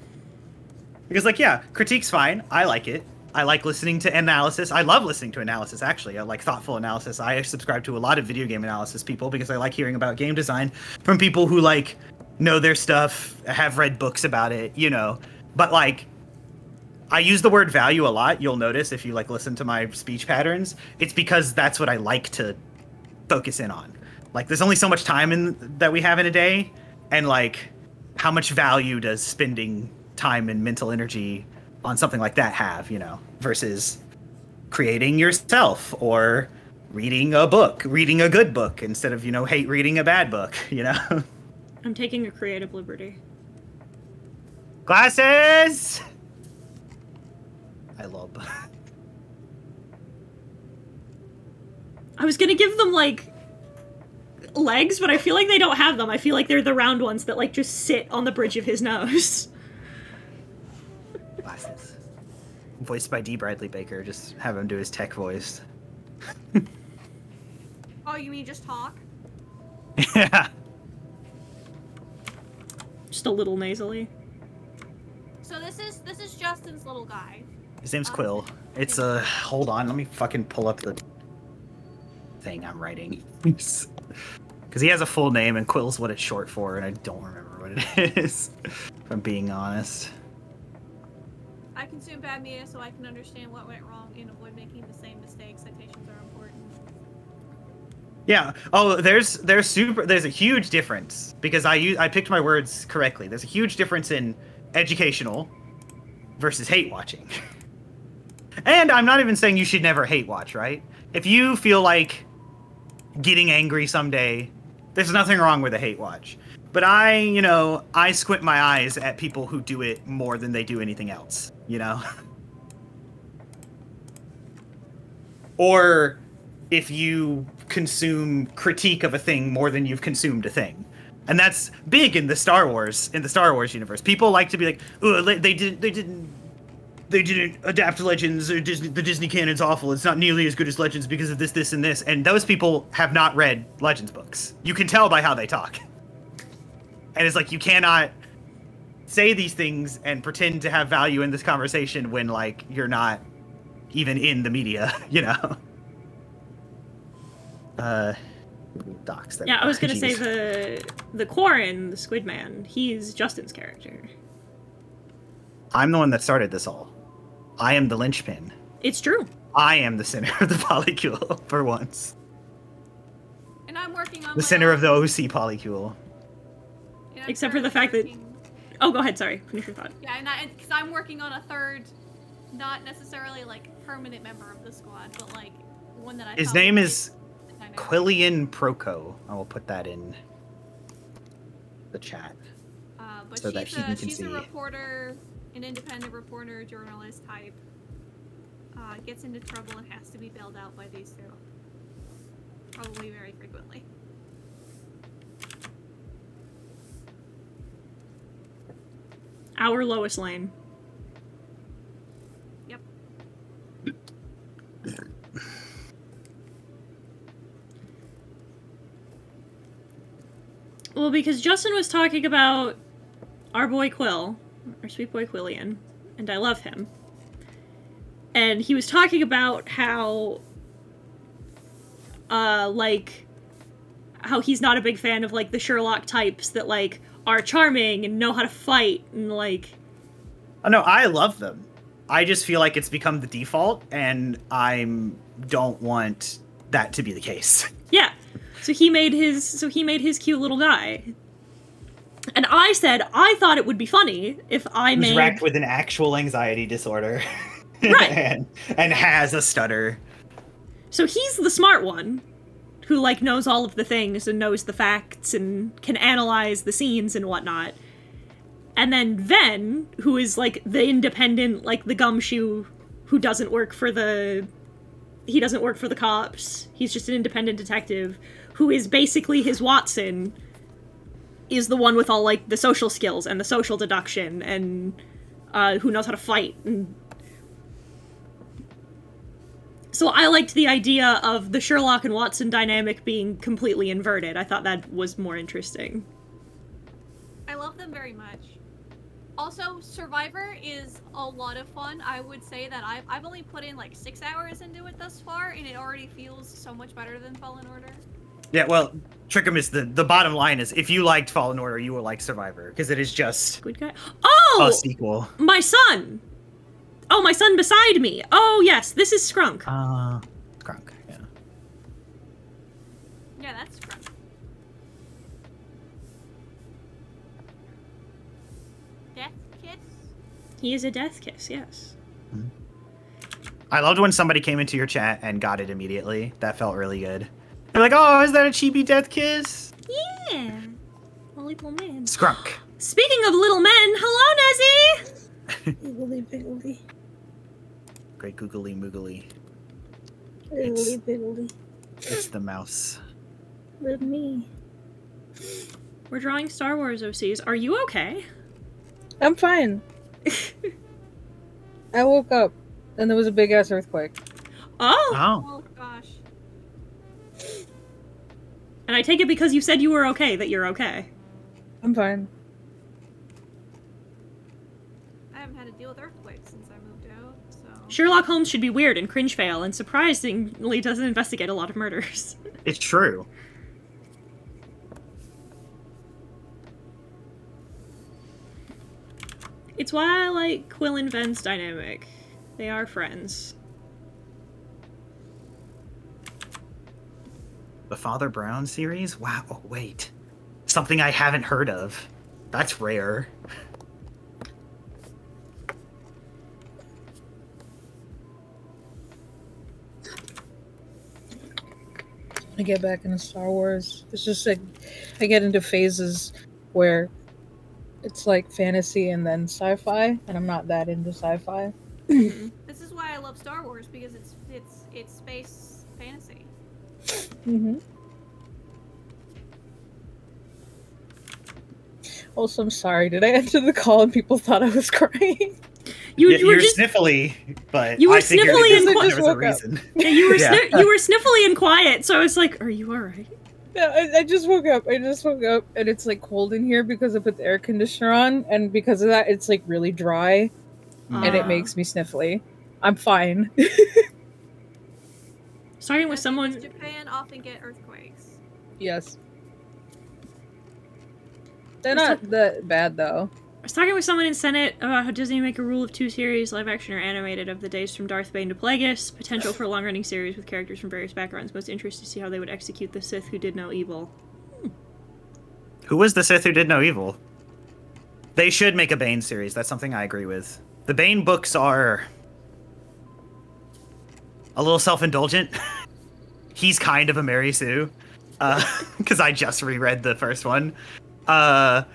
Because, like, yeah, critique's fine. I like it. I like listening to analysis. I love listening to analysis, actually. I like thoughtful analysis. I subscribe to a lot of video game analysis people because I like hearing about game design from people who, like, know their stuff, have read books about it, But, like, I use the word value a lot. You'll notice if you, like, listen to my speech patterns. It's because that's what I like to focus in on. Like, there's only so much time that we have in a day, and, like, how much value does spending time and mental energy on something like that have, versus creating yourself or reading a good book instead of, hate reading a bad book, I'm taking a creative liberty. Glasses! I love. I was gonna give them, like, legs, but I feel like they don't have them. I feel like they're the round ones that, like, just sit on the bridge of his nose. Glasses. Voiced by D. Bradley Baker. Just have him do his tech voice. Oh, you mean just talk? Yeah. Just a little nasally. So this is Justin's little guy. His name's Quill. It's hold on, let me fucking pull up the thing I'm writing. Because he has a full name, and Quill's what it's short for, and I don't remember what it is, if I'm being honest. I consume bad media so I can understand what went wrong and avoid making the same mistakes. Citations are important. Yeah. Oh, there's a huge difference, because I picked my words correctly. There's a huge difference in educational versus hate watching. And I'm not even saying you should never hate watch, right? If you feel like getting angry someday, there's nothing wrong with a hate watch. But I squint my eyes at people who do it more than they do anything else, Or if you consume critique of a thing more than you've consumed a thing. And that's big in the Star Wars universe. People like to be like, "Oh, they didn't they didn't adapt Legends, or the Disney canon's awful. It's not nearly as good as Legends because of this, this, and this. And those people have not read Legends books. You can tell by how they talk. And it's like, you cannot say these things and pretend to have value in this conversation when, like, you're not even in the media, you know? Docs. Yeah, I was gonna say the Quarren, the Squid Man, he's Justin's character. I'm the one that started this all. I am the linchpin. It's true. I am the center of the polycule for once. And I'm working on the center of the OC polycule. Except for the fact that... Oh, go ahead, sorry. Finish your thought. Yeah, because I'm working on a third, not necessarily, like, permanent member of the squad, but, like, one that I His name is Quillian Proco. I will put that in the chat. But so that can she's see. a reporter, an independent reporter, journalist type. Gets into trouble and has to be bailed out by these two. Probably very frequently. Our Lois Lane. Yep. Well, because Justin was talking about our boy Quill, our sweet boy Quillian, and I love him. And he was talking about how, like, how he's not a big fan of, like, the Sherlock types that, like, are charming and know how to fight and, like... Oh, no, I love them. I just feel like it's become the default, and I don't want that to be the case. Yeah. So he made his cute little guy. And I said I thought it would be funny if I made... Who's racked with an actual anxiety disorder. Right. and has a stutter. So he's the smart one, who, like, knows all of the things and knows the facts and can analyze the scenes and whatnot. And then Ven, who is, like, the independent, like, the gumshoe who doesn't work for the... He doesn't work for the cops. He's just an independent detective, who is basically his Watson, is the one with all, like, the social skills and the social deduction and, who knows how to fight. And so I liked the idea of the Sherlock and Watson dynamic being completely inverted. I thought that was more interesting. I love them very much. Also, Survivor is a lot of fun. I would say that I've only put in like 6 hours into it thus far, and it already feels so much better than Fallen Order. Yeah, well, Trickum is the bottom line is if you liked Fallen Order, you will like Survivor because it is just good guy. Oh, a sequel. My son. Oh, my son beside me. Oh, yes, this is Skrunk. Skrunk, yeah. Yeah, that's Skrunk. Death Kiss? He is a death kiss, yes. Mm-hmm. I loved when somebody came into your chat and got it immediately. That felt really good. They're like, oh, is that a cheapy death kiss? Yeah. A little man. Skrunk. Speaking of little men, hello, Nezzy! Wiggly piggly. Great googly moogly. Wiggly piggly. It's the mouse. With me. We're drawing Star Wars OCs. Are you okay? I'm fine. I woke up and there was a big ass earthquake. Oh! Oh gosh. And I take it because you said you were okay, that you're okay. I'm fine. I haven't had to deal with earthquakes since I moved out, so... Sherlock Holmes should be weird and cringe fail, and surprisingly doesn't investigate a lot of murders. It's true. It's why I like Quill and Ven's dynamic. They are friends. The Father Brown series? Wow, oh, wait. Something I haven't heard of. That's rare. I get back into Star Wars. It's just like I get into phases where it's like fantasy and then sci-fi, and I'm not that into sci-fi. This is why I love Star Wars, because it's space fantasy. Mm-hmm. Also, I'm sorry. Did I enter the call and people thought I was crying? You're just sniffly, but you were I figured sniffly and there just was a woke up. reason. yeah, you were Yeah. you were sniffly and quiet. So I was like, "Are you all right?" Yeah, I just woke up. I just woke up, and it's like cold in here because I put the air conditioner on, and because of that, it's like really dry, and it makes me sniffly. I'm fine. Starting with Does someone. Japan often get earthquakes? Yes. They're not that bad though. I was talking with someone in Senate about how Disney make a rule of 2 series, live action or animated, of the days from Darth Bane to Plagueis. Potential for a long-running series with characters from various backgrounds. Most interested to see how they would execute the Sith who did no evil. Who was the Sith who did no evil? They should make a Bane series. That's something I agree with. The Bane books are a little self-indulgent. He's kind of a Mary Sue, because I just reread the first one. But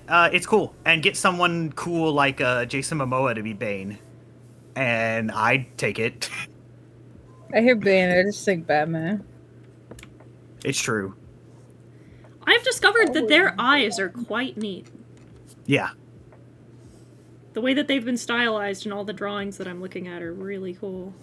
it's cool, and get someone cool like Jason Momoa to be Bane, and I'd take it. I hear Bane, I just think Batman. It's true. I've discovered that their eyes are quite neat. Yeah. The way that they've been stylized in all the drawings that I'm looking at are really cool.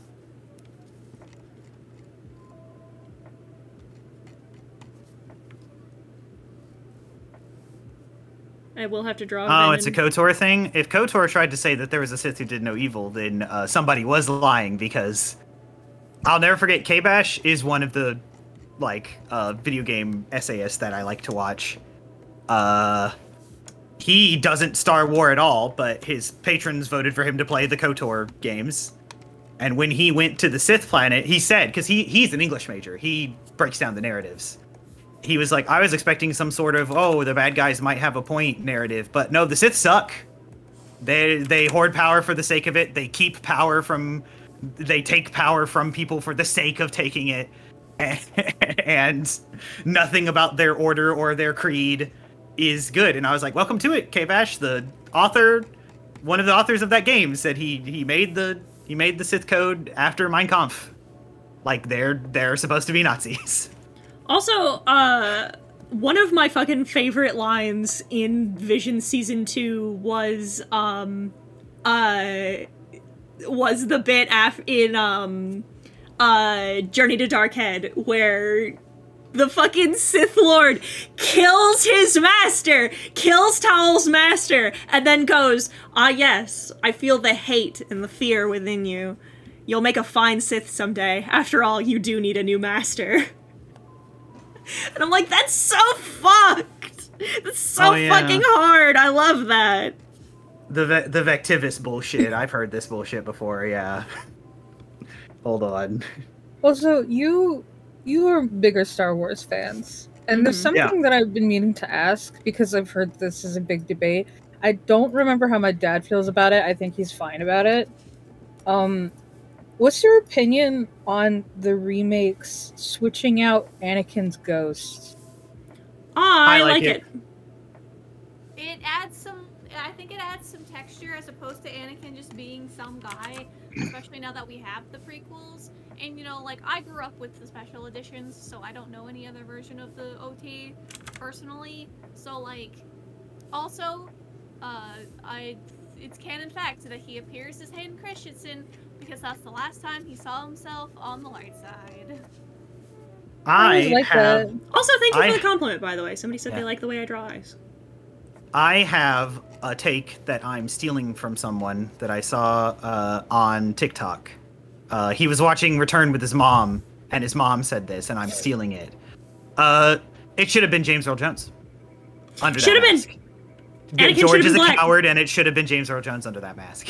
I will have to draw. Oh, it's a KOTOR thing? If KOTOR tried to say that there was a Sith who did no evil, then somebody was lying, because I'll never forget, K-Bash is one of the, video game essayists that I like to watch. He doesn't Star War at all, but his patrons voted for him to play the KOTOR games. And when he went to the Sith planet, he said, because he's an English major, he breaks down the narratives. He was like, I was expecting some sort of, oh, the bad guys might have a point narrative, but no, the Sith suck. They hoard power for the sake of it. They take power from people for the sake of taking it. And nothing about their order or their creed is good. And I was like, welcome to it, K-Bash. The author, one of the authors of that game, said he made the Sith code after Mein Kampf. Like, they're supposed to be Nazis. Also, one of my fucking favorite lines in Vision Season 2 was the bit in Journey to Darkhead, where the fucking Sith Lord kills his master, kills Towel's master, and then goes, "Ah yes, I feel the hate and the fear within you. You'll make a fine Sith someday. After all, you do need a new master." And I'm like, that's so fucked! That's so fucking hard! I love that! The Vectivus bullshit. I've heard this bullshit before, yeah. Hold on. Also, you are bigger Star Wars fans. And there's something that I've been meaning to ask, because I've heard this is a big debate. I don't remember how my dad feels about it. I think he's fine about it. What's your opinion on the remakes switching out Anakin's ghost? I like it. It adds some. I think it adds some texture as opposed to Anakin just being some guy. Especially now that we have the prequels, and I grew up with the special editions, so I don't know any other version of the OT personally. So also, it's canon fact that he appears as Hayden Christensen, because that's the last time he saw himself on the light side. I like that. Also, thank you for the compliment, by the way. Somebody said they like the way I draw eyes. I have a take that I'm stealing from someone that I saw on TikTok. He was watching Return with his mom, and his mom said this, and I'm stealing it. It should have been James Earl Jones. Under should that have mask. been. George is a coward, and it should have been James Earl Jones under that mask.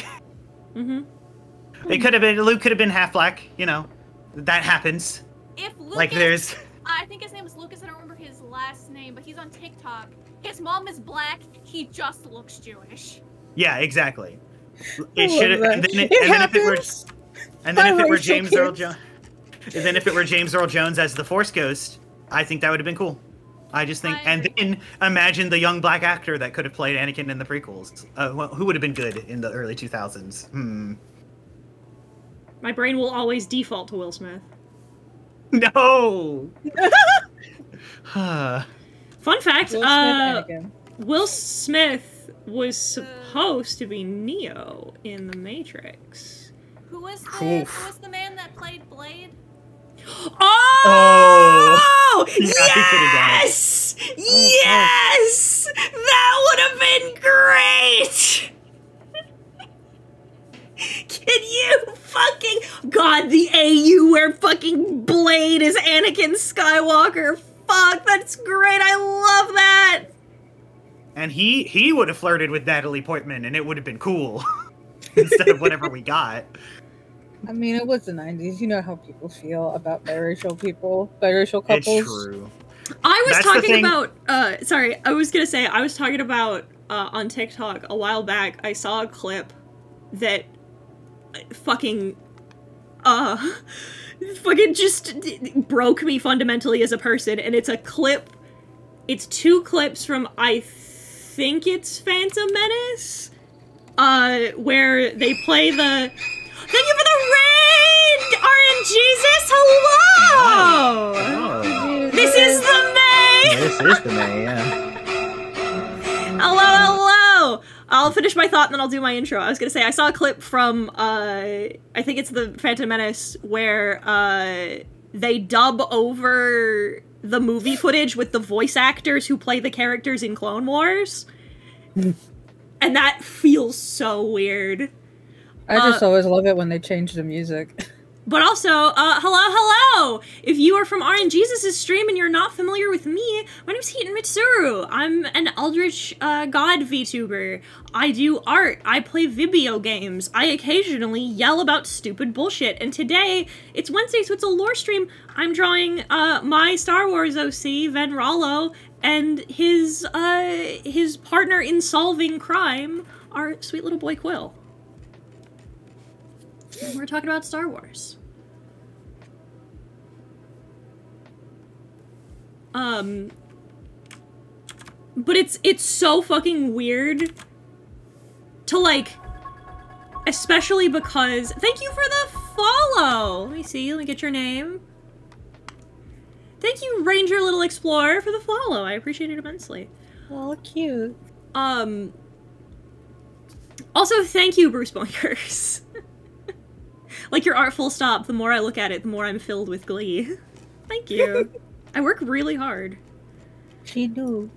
It could have been, Luke could have been half black, that happens. If Lucas, there's... I think his name is Lucas, I don't remember his last name, but he's on TikTok. His mom is black, he just looks Jewish. Yeah, exactly. It should have, and then if it were James Earl Jones, and then if it were James Earl Jones as the Force Ghost, I think that would have been cool. I just think, and then imagine the young black actor that could have played Anakin in the prequels. Who would have been good in the early 2000s? My brain will always default to Will Smith. No! Fun fact, Will Smith was supposed to be Neo in the Matrix. Who was the man that played Blade? Oh! Yeah, Yes! Yes! That would have been great! Can you fucking... God, the AU where fucking Blade is Anakin Skywalker. Fuck, that's great. I love that. And he would have flirted with Natalie Portman, and it would have been cool. Instead of whatever we got. I mean, it was the 90s. You know how people feel about biracial couples. It's true. I was That's the talking thing- about, sorry, I was gonna say, I was talking about, on TikTok a while back, I saw a clip that fucking just broke me fundamentally as a person, and it's a clip, it's 2 clips from, I think it's Phantom Menace, where they play the... Thank you for the raid! RN Jesus, hello! Oh. This is the May! This is the May, yeah. Hello! I'll finish my thought and then I'll do my intro. I was gonna say, I saw a clip from, I think it's the Phantom Menace, where, they dub over the movie footage with the voice actors who play the characters in Clone Wars. And that feels so weird. I just always love it when they change the music. But also, hello! If you are from RN Jesus' stream and you're not familiar with me, my name's Heaton Mitsuru. I'm an Eldritch God VTuber. I do art. I play video games. I occasionally yell about stupid bullshit. And today, it's Wednesday, so it's a lore stream. I'm drawing my Star Wars OC, Ven Rollo, and his partner in solving crime, our sweet little boy Quill. We're talking about Star Wars. But it's so fucking weird to, like, especially because, thank you for the follow! Let me see, let me get your name. Thank you, Ranger Little Explorer, for the follow. I appreciate it immensely. Oh, cute. Also, thank you, Bruce Boinkers. Like your art full stop, the more I look at it, the more I'm filled with glee. Thank you. I work really hard. She do.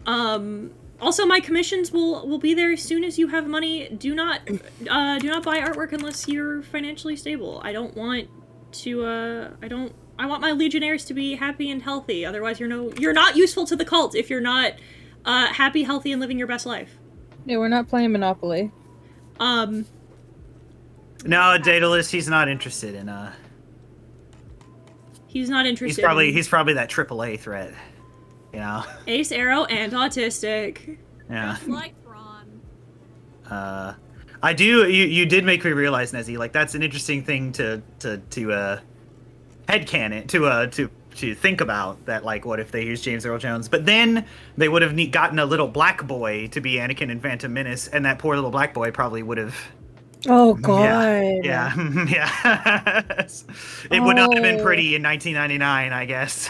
Also my commissions will be there as soon as you have money. Do not buy artwork unless you're financially stable. I don't want to I want my legionnaires to be happy and healthy. Otherwise you're not useful to the cult if you're not happy, healthy, and living your best life. Yeah, we're not playing Monopoly. No, Daedalus, he's not interested in He's not interested. He's probably that AAA threat. You know? Ace, Arrow, and autistic. Yeah. Just like Ron. I do you did make me realize, Nezzy, like that's an interesting thing to headcanon to think about, that like what if they used James Earl Jones, but then they would have gotten a little black boy to be Anakin in Phantom Menace, and that poor little black boy probably would have. Oh god. Yeah. It would not have been pretty in 1999, I guess.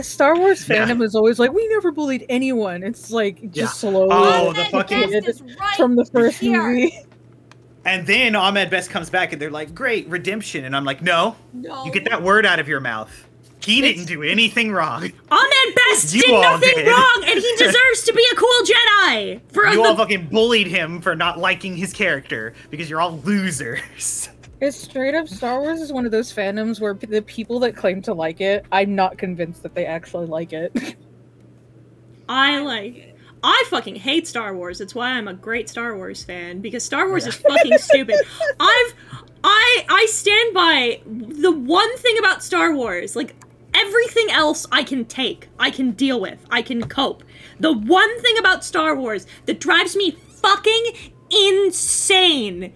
Star Wars fandom is always like, we never bullied anyone. It's like just slowly. Oh, the fucking from the first movie. And then Ahmed Best comes back and they're like, great, redemption. And I'm like, no. You get that word out of your mouth. He didn't do anything wrong. Ahmed Best You did all nothing did. wrong, and he deserves to be a cool Jedi! You all fucking bullied him for not liking his character, because you're all losers. It's straight up, Star Wars is one of those fandoms where the people that claim to like it, I'm not convinced that they actually like it. I fucking hate Star Wars. It's why I'm a great Star Wars fan, because Star Wars is fucking stupid. I stand by the one thing about Star Wars, like, everything else I can take, I can deal with, I can cope. The one thing about Star Wars that drives me fucking insane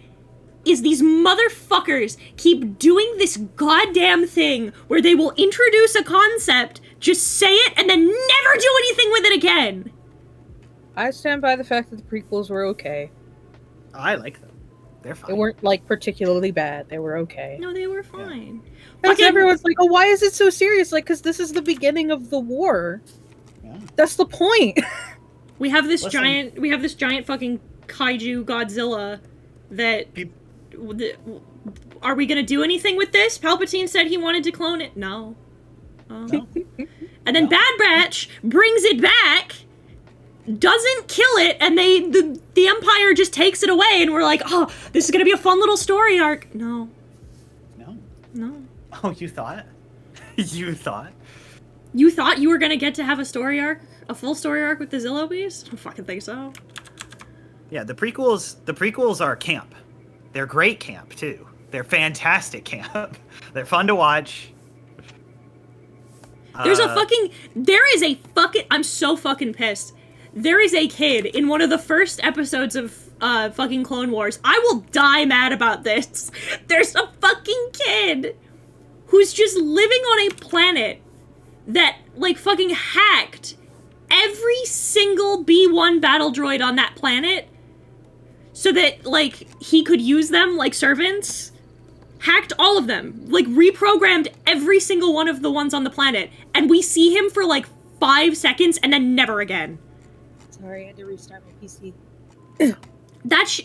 is these motherfuckers keep doing this goddamn thing where they will introduce a concept, just say it, and then never do anything with it again. I stand by the fact that the prequels were okay. I like them. They're fine. They weren't, like, particularly bad. They were okay. No, they were fine. Because everyone's like, oh, why is it so serious? Like, because this is the beginning of the war. Yeah. That's the point. We have this giant fucking kaiju Godzilla that... Are we gonna do anything with this? Palpatine said he wanted to clone it. No. No. And then Bad Batch brings it back, doesn't kill it, and the Empire just takes it away, and we're like, oh, this is gonna be a fun little story arc. No. No. No. Oh, you thought? You thought? You thought you were gonna get to have a story arc? A full story arc with the Zillo Beast? I don't fucking think so. Yeah, the prequels are camp. They're great camp, too. They're fantastic camp. They're fun to watch. There is a fucking, I'm so fucking pissed. There is a kid in one of the first episodes of fucking Clone Wars. I will die mad about this. There's a fucking kid who's just living on a planet that, like, fucking hacked every single B1 battle droid on that planet so that, like, he could use them like servants. Hacked all of them. Like, reprogrammed every single one of the ones on the planet. And we see him for, like, 5 seconds and then never again. Sorry, I had to restart my PC.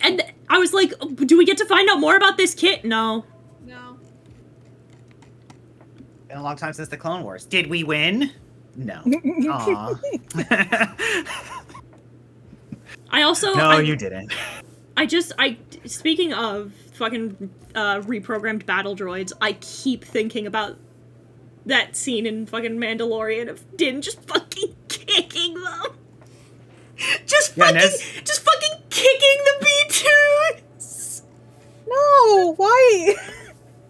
And I was like, do we get to find out more about this kid? No. No. Been a long time since the Clone Wars. Did we win? No. Aw. No, you didn't. Speaking of fucking reprogrammed battle droids, I keep thinking about that scene in fucking Mandalorian of Din just fucking kicking them. Just fucking kicking the B2s. No, why?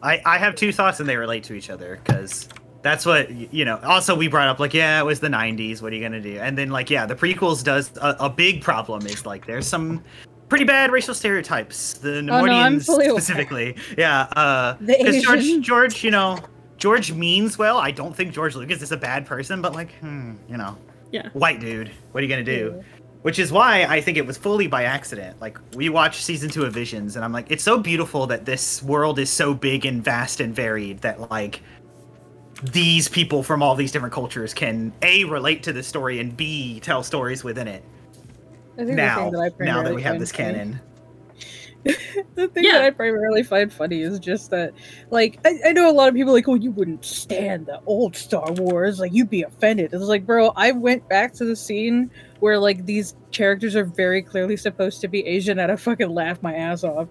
I have two thoughts and they relate to each other because that's what, you know, also we brought up, like, yeah, it was the 90s, what are you gonna do? And then, like, yeah, the prequels does a big problem is, like, there's some pretty bad racial stereotypes. The Nemoidians specifically. Yeah, because George, you know, George means well. I don't think George Lucas is a bad person, but, like, you know, yeah, white dude, what are you gonna do? Yeah. Which is why I think it was fully by accident. Like, we watched season 2 of Visions, and I'm like, it's so beautiful that this world is so big and vast and varied that, like, these people from all these different cultures can A, relate to the story, and B, tell stories within it. Now that we have this canon. The thing that I primarily find funny is just that, like, I know a lot of people are like, oh, you wouldn't stand the old Star Wars, like, you'd be offended. It's like, bro, I went back to the scene where, like, these characters are very clearly supposed to be Asian, and I fucking laughed my ass off.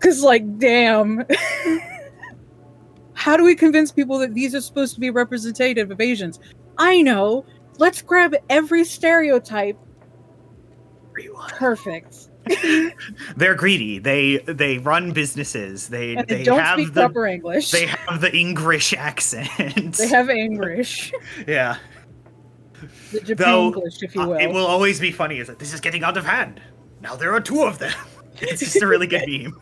Cause, like, damn. How do we convince people that these are supposed to be representative of Asians? I know. Let's grab every stereotype. Perfect. They're greedy. They run businesses. They don't have speak proper English. They have the English accent. They have English. Yeah. The Japan English, if you will. It will always be funny. Is that this is getting out of hand. Now there are 2 of them. It's just a really good meme.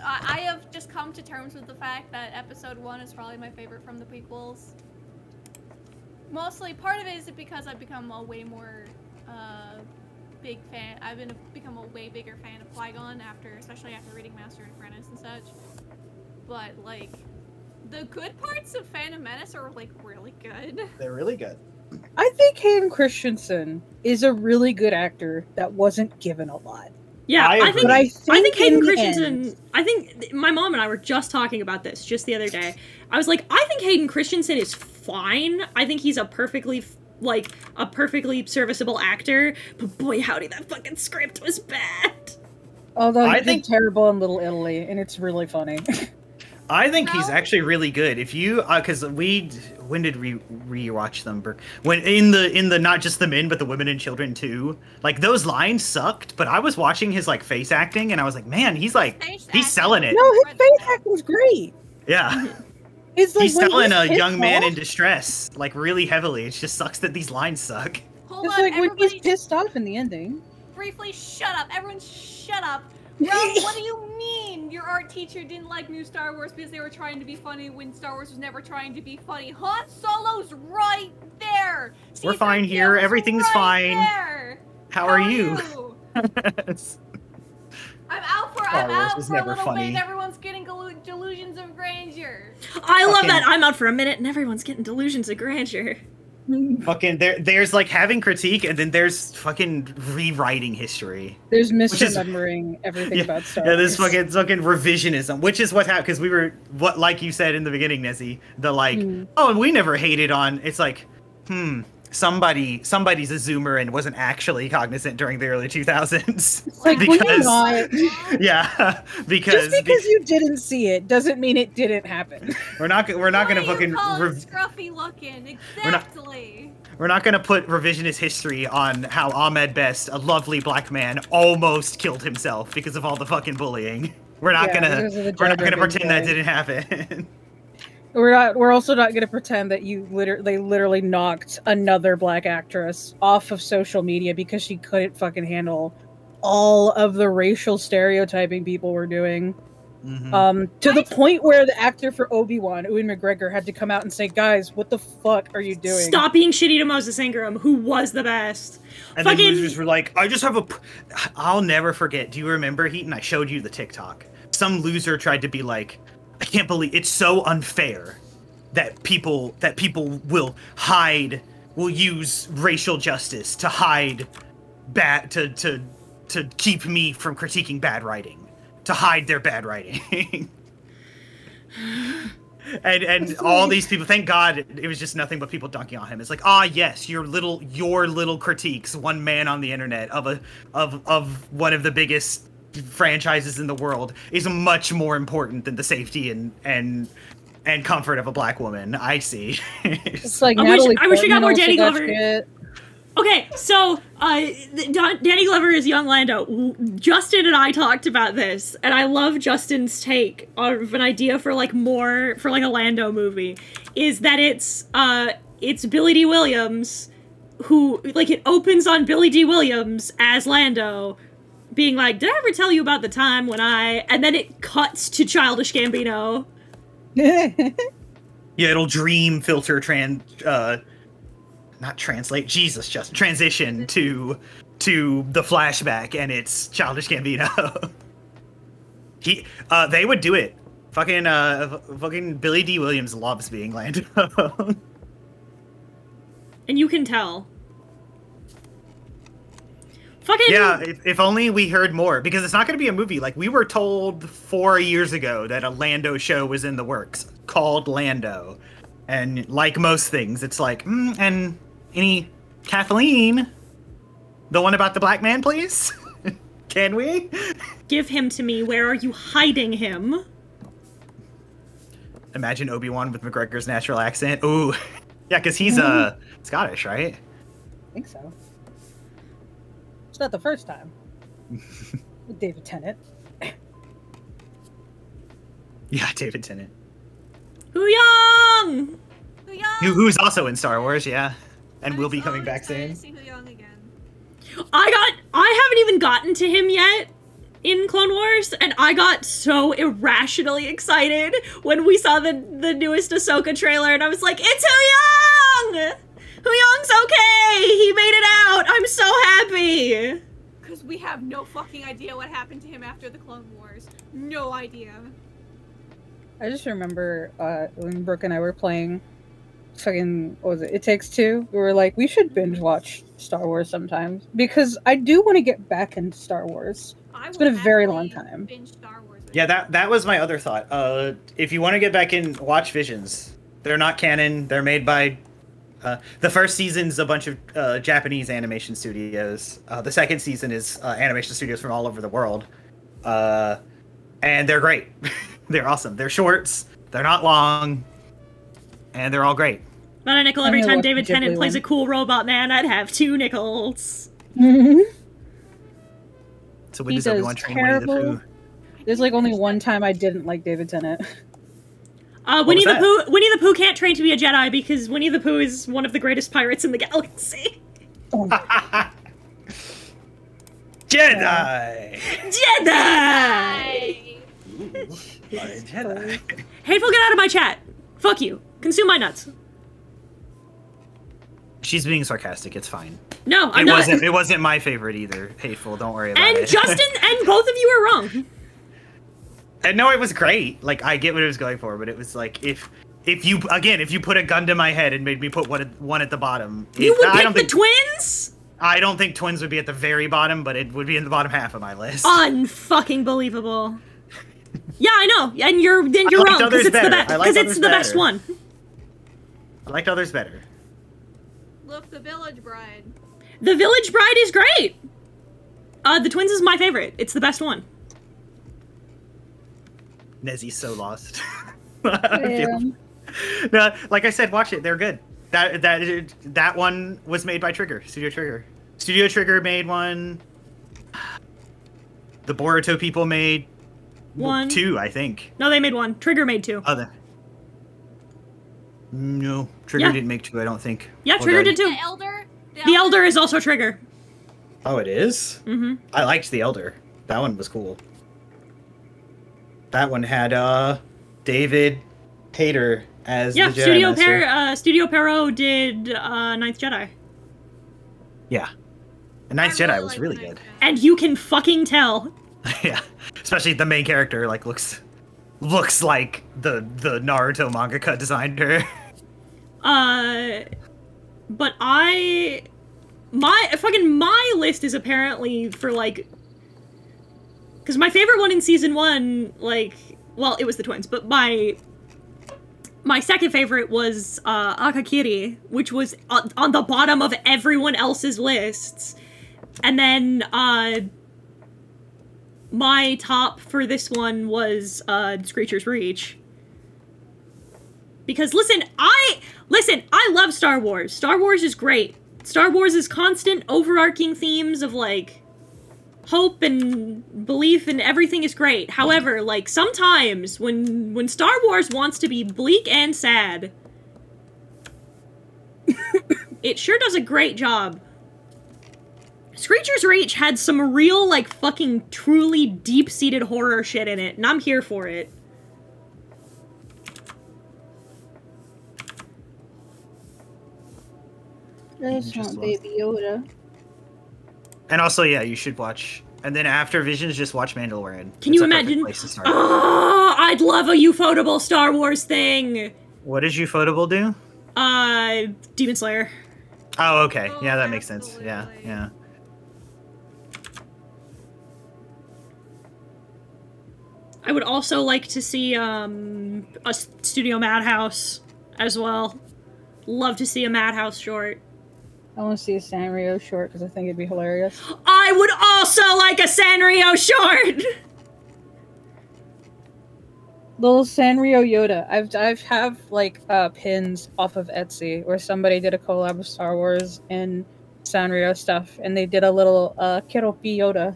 I have just come to terms with the fact that episode 1 is probably my favorite from the prequels. Mostly, part of it is because I've become a way more big fan. Become a way bigger fan of Qui-Gon especially after reading Master and Apprentice and such. But, like, the good parts of Phantom Menace are, like, really good. They're really good. I think Hayden Christensen is a really good actor that wasn't given a lot. Yeah, I think Hayden Christensen. End, I think my mom and I were just talking about this just the other day. I was like, I think Hayden Christensen is fine. I think he's a perfectly serviceable actor. But boy, howdy, that fucking script was bad. Although I think terrible in Little Italy, and it's really funny. I think he's actually really good. If you, because when did we rewatch them? When in the not just the men but the women and children too. Like, those lines sucked, but I was watching his, like, face acting and I was like, man, he's selling it. No, his face acting's great. Yeah. It's like he's selling a young man in distress, like, really heavily. It just sucks that these lines suck. It's like when he's pissed off in the ending. Briefly, shut up. Everyone shut up. Ralph, what do you mean your art teacher didn't like new Star Wars because they were trying to be funny when Star Wars was never trying to be funny? Han Solo's right there! We're fine here. Everything's fine. There. How are you? I'm out for a little funny. bit and everyone's getting delusions of grandeur. I love that. I'm out for a minute and everyone's getting delusions of grandeur. Fucking there's like having critique, and then there's fucking rewriting history. There's misremembering everything about Star Wars. Yeah, this fucking revisionism, which is what happened because we were like you said in the beginning, Nezzy, the oh, and we never hated on. It's like, somebody's a zoomer and wasn't actually cognizant during the early 2000s. Like, because yeah, because just because you didn't see it doesn't mean it didn't happen. We're not gonna fucking scruffy looking. Exactly. We're not gonna put revisionist history on how Ahmed Best, a lovely black man, almost killed himself because of all the fucking bullying. We're not gonna pretend that didn't happen. We're also not going to pretend that they literally knocked another black actress off of social media because she couldn't fucking handle all of the racial stereotyping people were doing. To the point where the actor for Obi-Wan, Ewan McGregor, had to come out and say, "Guys, what the fuck are you doing? Stop being shitty to Moses Ingram, who was the best." And then losers were like, "I just have I'll never forget. Do you remember, Heaton? I showed you the TikTok. Some loser tried to be like, I can't believe it's so unfair that people will use racial justice to hide to keep me from critiquing bad writing, to hide their bad writing." and all these people, thank God it was just nothing but people dunking on him. It's like, yes, your little critiques, one man on the internet of one of the biggest franchises in the world, is much more important than the safety and comfort of a black woman. I see. It's like I wish we got more Danny Glover. Okay, so Danny Glover is young Lando. Justin and I talked about this, and I love Justin's take of an idea for more for a Lando movie. Is that it's Billy D. Williams, who it opens on Billy D. Williams as Lando, being like, "Did I ever tell you about the time when I..." And then it cuts to Childish Gambino. Yeah, it'll dream filter transition to the flashback, and it's Childish Gambino. They would do it. Fucking Billy D. Williams loves being Lando. And you can tell. Yeah, if only we heard more, because it's not going to be a movie. Like, we were told 4 years ago that a Lando show was in the works called Lando, and like most things, it's like, and any Kathleen, the one about the black man, please? Can we? Give him to me. Where are you hiding him? Imagine Obi-Wan with McGregor's natural accent. Ooh, yeah, because he's Scottish, right? I think so. It's not the first time. With David Tennant. Yeah, David Tennant. Huyang! Who's also in Star Wars, yeah. And will be coming back soon. See Huyang again. I haven't even gotten to him yet in Clone Wars, and I got so irrationally excited when we saw the newest Ahsoka trailer, and I was like, "It's Huyang! Huyang's okay! He made it out! I'm so happy!" Because we have no fucking idea what happened to him after the Clone Wars. No idea. I just remember when Brooke and I were playing fucking, what was it? It Takes Two. We were like, we should binge watch Star Wars sometimes, because I do want to get back into Star Wars. It's been a very long time. Star Wars yeah, that was my other thought. If you want to get back in, watch Visions. They're not canon. They're made by the first season's a bunch of Japanese animation studios. The second season is animation studios from all over the world, and they're great. They're awesome. They're shorts. They're not long, and they're all great. About a nickel every time David Tennant plays a cool robot man, I'd have 2 nickels. So when does Obi-Wan train Winnie the Pooh? There's like only one time I didn't like David Tennant. Winnie the Pooh can't train to be a Jedi because Winnie the Pooh is one of the greatest pirates in the galaxy. Oh Jedi! Jedi! Jedi. Hateful, get out of my chat. Fuck you. Consume my nuts. She's being sarcastic. It's fine. No, I'm not. It wasn't my favorite either. Hateful. Don't worry about it. And Justin and both of you are wrong. And no, it was great. Like, I get what it was going for, but it was like, if if you put a gun to my head and made me put one at the bottom, You would pick the twins? I don't think twins would be at the very bottom, but it would be in the bottom half of my list. Unfucking believable. Yeah, I know, and you're wrong because it's the best one. I liked others better. Look, the Village Bride. The Village Bride is great. The twins is my favorite. It's the best one. Nezi's so lost. Yeah. No, like I said, watch it. They're good. That one was made by Studio Trigger. Studio Trigger made one. The Boruto people made one. 2, I think. No, they made 1. Trigger made 2. No, Trigger didn't make 2, I don't think. Yeah, Trigger did 2. The Elder? The Elder is also Trigger. Oh, it is? Mm-hmm. I liked The Elder. That one was cool. That one had David Hayter as the Jedi Master. Studio Perro did Ninth Jedi. Yeah. And Ninth Jedi was really good. And you can fucking tell. Yeah. Especially the main character, like, looks like the Naruto mangaka designed her. But my list is apparently for, like, because my favorite one in season 1, like, well, it was the twins, but my second favorite was Akakiri, which was on the bottom of everyone else's lists. And then my top for this one was Screecher's Reach. Because listen, I love Star Wars. Star Wars is great. Star Wars is constant overarching themes of, like, hope and belief and everything is great. However, like, sometimes when Star Wars wants to be bleak and sad, it sure does a great job. Screecher's Reach had some real, like, fucking truly deep-seated horror shit in it, and I'm here for it. I just want Baby Yoda. And also, yeah, you should watch. And then after Visions, just watch Mandalorian. Can you imagine? Oh, I'd love a ufotable Star Wars thing. What does ufotable do? Demon Slayer. Oh, okay. Yeah, that makes sense. Yeah, yeah. I would also like to see a Studio Madhouse as well. Love to see a Madhouse short. I want to see a Sanrio short because I think it'd be hilarious. I would also like a Sanrio short! Little Sanrio Yoda. I've have like pins off of Etsy where somebody did a collab with Star Wars and Sanrio stuff, and they did a little Keropi Yoda.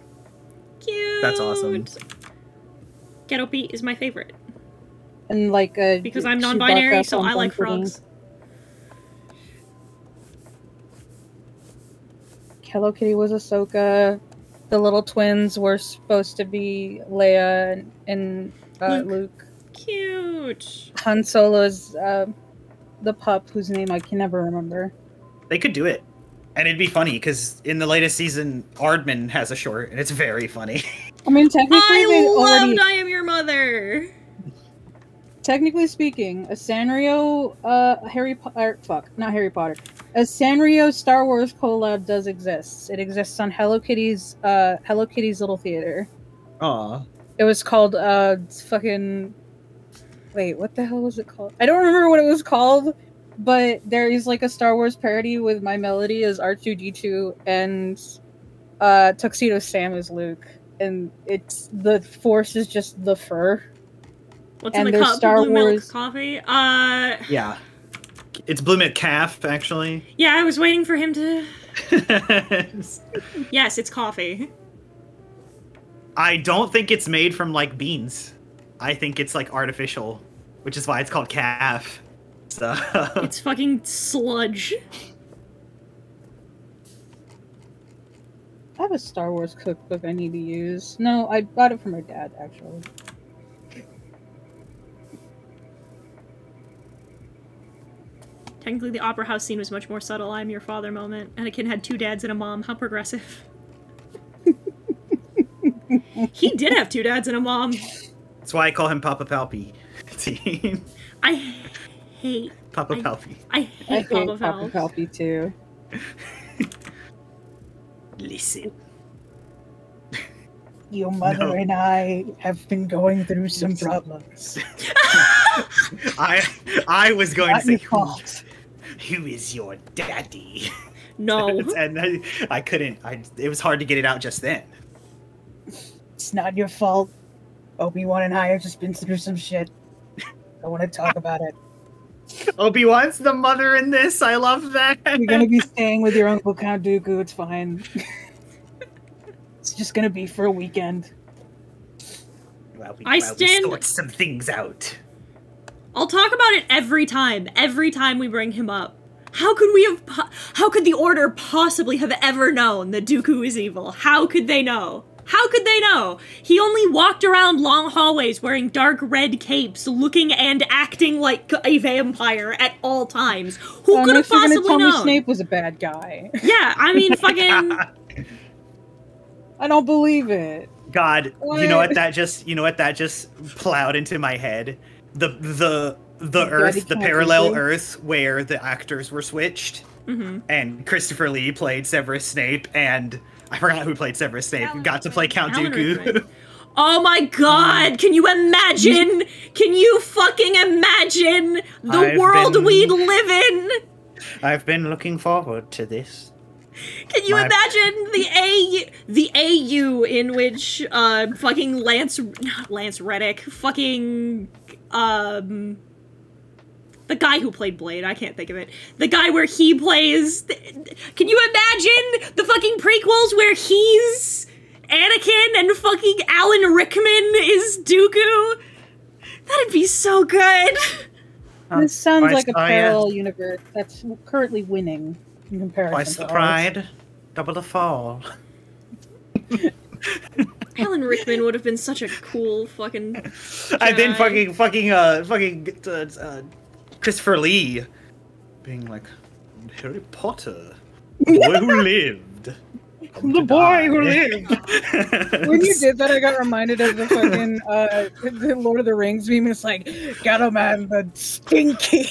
Cute. That's awesome. Keropi is my favorite. And like because I'm non-binary, so I like frogs. Hello Kitty was Ahsoka. The little twins were supposed to be Leia and Luke. Cute. Han Solo's the pup whose name I can never remember. They could do it. And it'd be funny, because in the latest season, Aardman has a short, and it's very funny. I mean, technically I Am Your Mother! Technically speaking, a Sanrio, not Harry Potter. A Sanrio Star Wars collab does exist. It exists on Hello Kitty's Little Theater. Aw. It was called, fucking... Wait, what the hell was it called? I don't remember what it was called, but there is, like, a Star Wars parody with My Melody as R2-D2 and Tuxedo Sam as Luke. And it's... The Force is just the fur. What's in the cup? Blue milk coffee? Yeah. It's Blue Milk Calf, actually. Yeah, I was waiting for him to... Yes, it's coffee. I don't think it's made from, like, beans. I think it's, like, artificial, which is why it's called calf. So... It's fucking sludge. I have a Star Wars cookbook I need to use. No, I bought it from my dad, actually. Technically, the Opera House scene was much more subtle. I'm your father moment. Anakin had 2 dads and a mom. How progressive. He did have 2 dads and a mom. That's why I call him Papa Palpatine. hate Papa Palpy. I I hate hate Papa Papa Pals. Palpy too. Listen. Your mother No. and I have been going through some problems. I was going to Not say, your fault. who is your daddy? No. And I couldn't. It was hard to get it out just then. It's not your fault. Obi-Wan and I have just been through some shit. I want to talk about it. Obi-Wan's the mother in this. I love that. You're gonna be staying with your uncle Count Dooku. It's fine. It's just gonna be for a weekend. While we stand- sort some things out. I'll talk about it every time we bring him up. How could how could the Order possibly have ever known that Dooku is evil? How could they know? How could they know? He only walked around long hallways wearing dark red capes, looking and acting like a vampire at all times. Who could have Unless you're possibly gonna tell known? me Snape was a bad guy. Yeah, I mean, fucking... I don't believe it. God, you know what that just plowed into my head? The Earth, the can't parallel read. Earth where the actors were switched, Mhm. and Christopher Lee played Severus Snape, and I forgot who played Severus Snape. Alan Got to play Count Alan Dooku. Rickman. Oh my god, can you imagine? Can you fucking imagine the I've world been- we'd live in? I've been looking forward to this. Can you My- imagine the AU in which fucking not Lance Reddick, fucking the guy who played Blade, I can't think of it. The guy where he plays can you imagine the fucking prequels where he's Anakin and fucking Alan Rickman is Dooku? That'd be so good. This sounds Twice like a the fire, parallel universe that's currently winning in comparison twice to the ours. pride, double the fall. Alan Rickman would have been such a cool fucking And then Jedi. Christopher Lee being like, Harry Potter, the boy who lived. The boy who lived. When you did that, I got reminded of the fucking the Lord of the Rings meme. It's like, Gattaman the Stinky.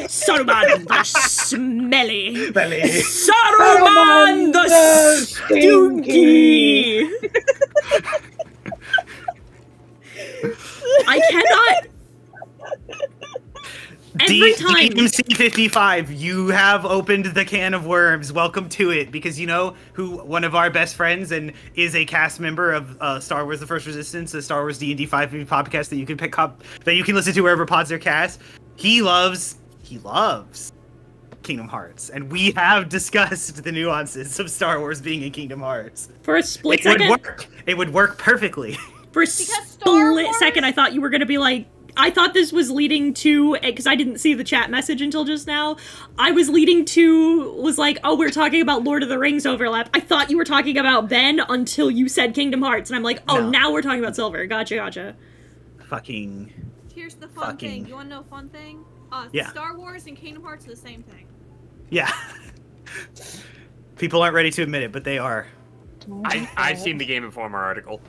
Saruman the Smelly. Belly. Saruman the Stinky. I cannot. Every time. DMC55, you have opened the can of worms. Welcome to it, because you know who one of our best friends and is a cast member of Star Wars: The First Resistance, a Star Wars D&D 5e podcast that you can pick up, that you can listen to wherever pods are cast. He loves Kingdom Hearts, and we have discussed the nuances of Star Wars being in Kingdom Hearts. For a split It would second, work. It would work perfectly. for a Because Star split Wars- second, I thought you were gonna be like. I thought this was leading to, because I didn't see the chat message until just now. Was like, oh, we're talking about Lord of the Rings overlap. I thought you were talking about Ben until you said Kingdom Hearts, and I'm like, oh, No. now we're talking about Silver. Gotcha. Fucking. Here's the fun thing. You want to know a fun thing? Yeah. Star Wars and Kingdom Hearts are the same thing. Yeah. People aren't ready to admit it, but they are. I've seen the Game Informer article.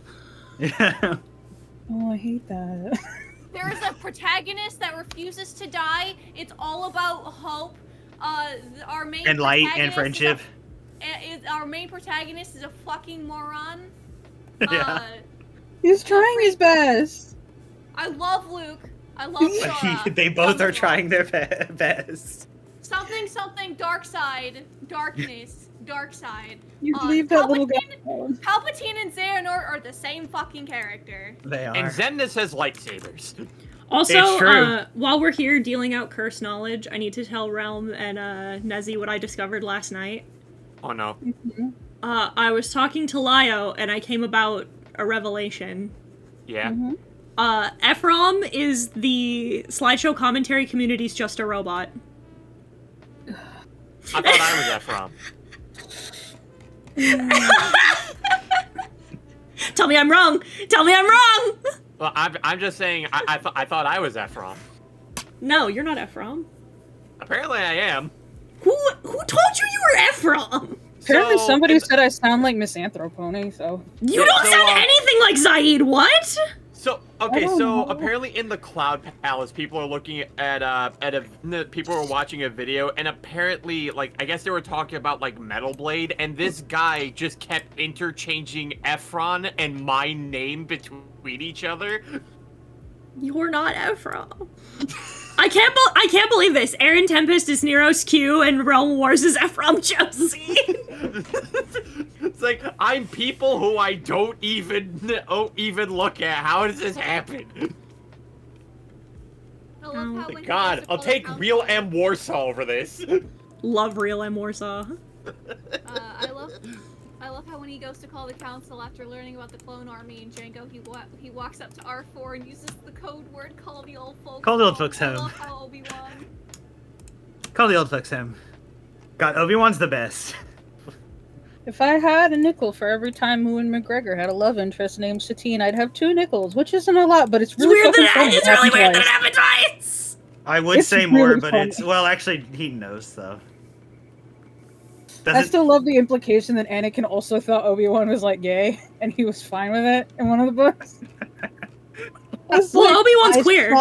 Yeah. oh, I hate that. There is a protagonist that refuses to die. It's all about hope. Our main And light and protagonist friendship. Our main protagonist is a fucking moron. Yeah. He's trying his best. I love Luke. I love Sora. They both are Something trying their best. something dark side, darkness, dark side. You leave that little guy Palpatine- alone. Palpatine and Xehanort are the same fucking character. They are. And Zeniths has lightsabers. Also, It's true. while we're here dealing out curse knowledge, I need to tell Realm and Nezzy what I discovered last night. Oh no. I was talking to Lio, and I came about a revelation. Yeah. Ephraim is the slideshow commentary community's just a robot. I thought I was Ephraim. Tell me I'm wrong! Tell me I'm wrong! Well, I'm just saying. I thought I was Ephraim. No, you're not Ephraim. Apparently, I am. Who told you you were Ephraim? Apparently So, somebody it's- said I sound like Miss Anthropony, so... You Yeah, don't so, sound anything like Zaid, what? So apparently in the Cloud Palace, people are looking people are watching a video, and apparently, like, I guess they were talking about like Metal Blade, and this guy just kept interchanging Efron and my name between each other. You're not Efron. I can't believe this. Aaron Tempest is Nero's Q, and Realm Wars is Ephraim Josie. It's like, I'm people who I don't even look at. How does this happen? God, I'll take real M Warsaw over this. Love real M Warsaw. I love how when he goes to call the council after learning about the clone army in Django, he walks up to R4 and uses the code word "call the old folks." Call the old folks home. I love how Obi-Wan. Call the old folks home. God, Obi-Wan's the best. If I had a nickel for every time Ewan McGregor had a love interest named Satine, I'd have 2 nickels, which isn't a lot, but it's really weird fucking that funny. it's really weird that it happened twice. I would It's say more, really but funny. it's well, actually, he knows though. I still love the implication that Anakin also thought Obi-Wan was like gay, and he was fine with it in one of the books. Well, Obi-Wan's queer.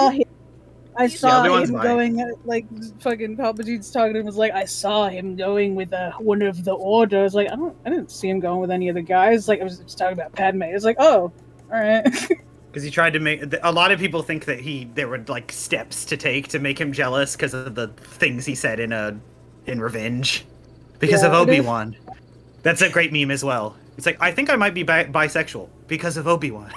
I saw Obi-Wan's him bi. going, like, fucking Palpatine's talking to him, was like, I saw him going with one of the orders. Like, I didn't see him going with any of the guys. Like, I was just talking about Padme. It's like, oh, alright. Because he tried to make a lot of people think that there were like steps to take to make him jealous because of the things he said in Revenge. Because of Obi-Wan. That's a great meme as well. It's like, I think I might be bisexual because of Obi-Wan.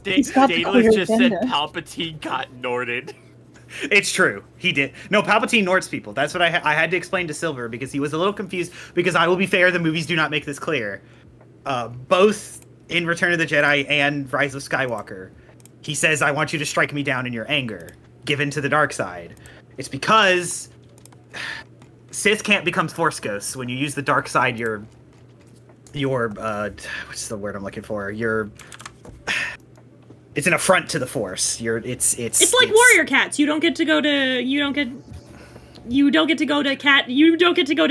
Daedalus just said Palpatine got Norded. It's true. He did. No, Palpatine Nords people. That's what I had to explain to Silver because he was a little confused. Because I will be fair, the movies do not make this clear. Both in Return of the Jedi and Rise of Skywalker, he says, I want you to strike me down in your anger, given to the dark side. It's because Sith can't become Force ghosts. When you use the dark side, your what's the word I'm looking for? It's an affront to the Force. It's like warrior cats. You don't get to go to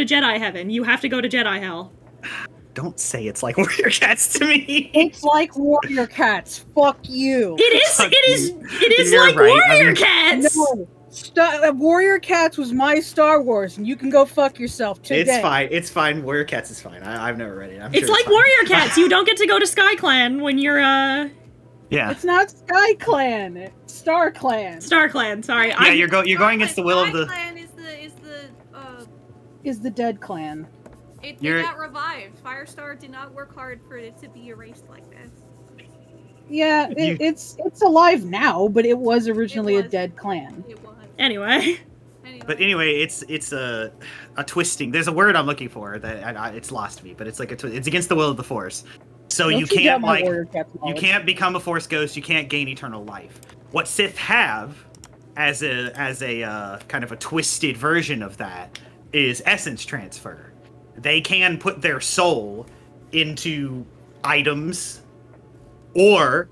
Jedi heaven. You have to go to Jedi hell. Don't say it's like warrior cats to me. It's like warrior cats. Fuck you. It is You're like right. warrior cats. No. Warrior Cats was my Star Wars, and you can go fuck yourself today. It's fine. It's fine. Warrior Cats is fine. I've never read it. It's like warrior cats. You don't get to go to Sky Clan when you're Yeah. It's not Sky Clan. It's Star Clan. Star Clan. Sorry. Yeah, you're going against the will of the. Clan Is the dead clan. It got revived. Firestar did not work hard for it to be erased like this. Yeah, it's alive now, but it was originally a dead clan. It was. Anyway. But anyway, it's a twisting. There's a word I'm looking for that it's lost me, but it's like it's against the will of the Force. So you can't you can't become a Force ghost. You can't gain eternal life. What Sith have as a kind of a twisted version of that is essence transfer. They can put their soul into items, or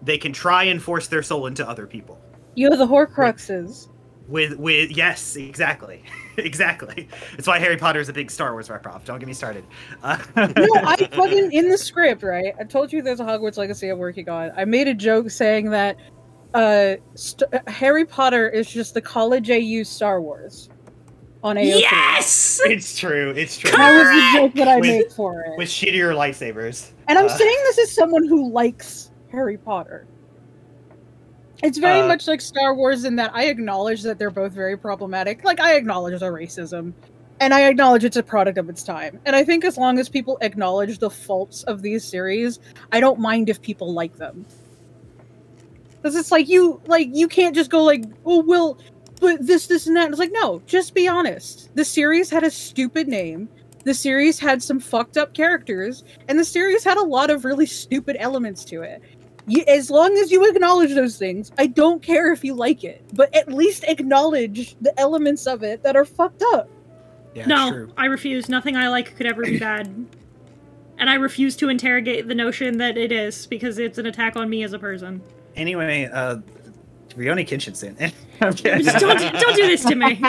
they can try and force their soul into other people. You're the Horcruxes. With yes, exactly. Exactly. It's why Harry Potter is a big Star Wars rip-off. Don't get me started. No, I fucking, in the script, right? I told you there's a Hogwarts Legacy I'm working on. I made a joke saying that Harry Potter is just the college AU Star Wars on AO3. Yes! It's true. It's true. That was the joke that I made for it. With shittier lightsabers. And I'm saying this as someone who likes Harry Potter. It's very much like Star Wars in that I acknowledge that they're both very problematic. Like, I acknowledge the racism. And I acknowledge it's a product of its time. And I think as long as people acknowledge the faults of these series, I don't mind if people like them. Because it's like, you can't just go like, oh, well, but this, and that. It's like, no, just be honest. The series had a stupid name. The series had some fucked up characters. And the series had a lot of really stupid elements to it. As long as you acknowledge those things, I don't care if you like it. But at least acknowledge the elements of it that are fucked up. Yeah, no, true. I refuse. Nothing I like could ever be bad. And I refuse to interrogate the notion that it is, because it's an attack on me as a person. Anyway, Rioni Kenshin soon. Just don't do this to me.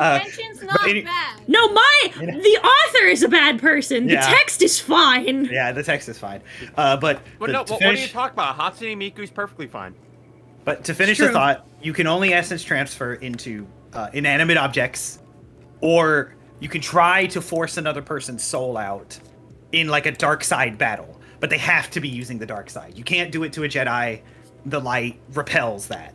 Mention's not any- bad. No, the author is a bad person. The Yeah. text is fine. Yeah, the text is fine. But Well, the- no, to what are you finish, talking about? Hatsune Miku's perfectly fine. but to finish It's the true. thought, you can only essence transfer into inanimate objects, or you can try to force another person's soul out in like a dark side battle. But they have to be using the dark side. You can't do it to a Jedi. The light repels that.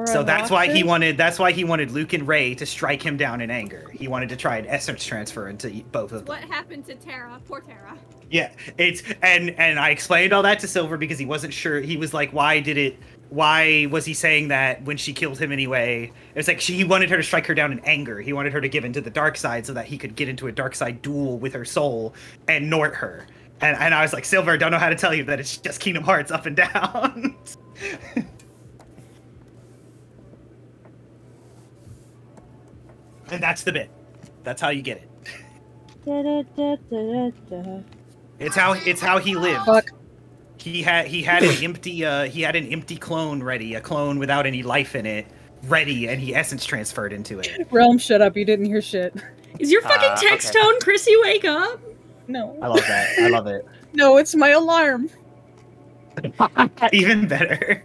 So that's why he wanted Luke and Rey to strike him down in anger. He wanted to try an essence transfer into both of them. What happened to Terra? Poor Terra. Yeah, it's and I explained all that to Silver because he wasn't sure. He was like, why was he saying that when she killed him anyway? It's like he wanted her to strike her down in anger. He wanted her to give into the dark side so that he could get into a dark side duel with her soul and Nort her. And I was like, Silver, I don't know how to tell you that it's just Kingdom Hearts up and down. And that's the bit. That's how you get it. It's how he lived. Fuck. He had an empty clone ready, a clone without any life in it, ready, and he essence transferred into it. Realm, shut up. You didn't hear shit. Is your fucking text okay. tone, Chrissy? Wake up. No. I love that. I love it. No, it's my alarm. Even better.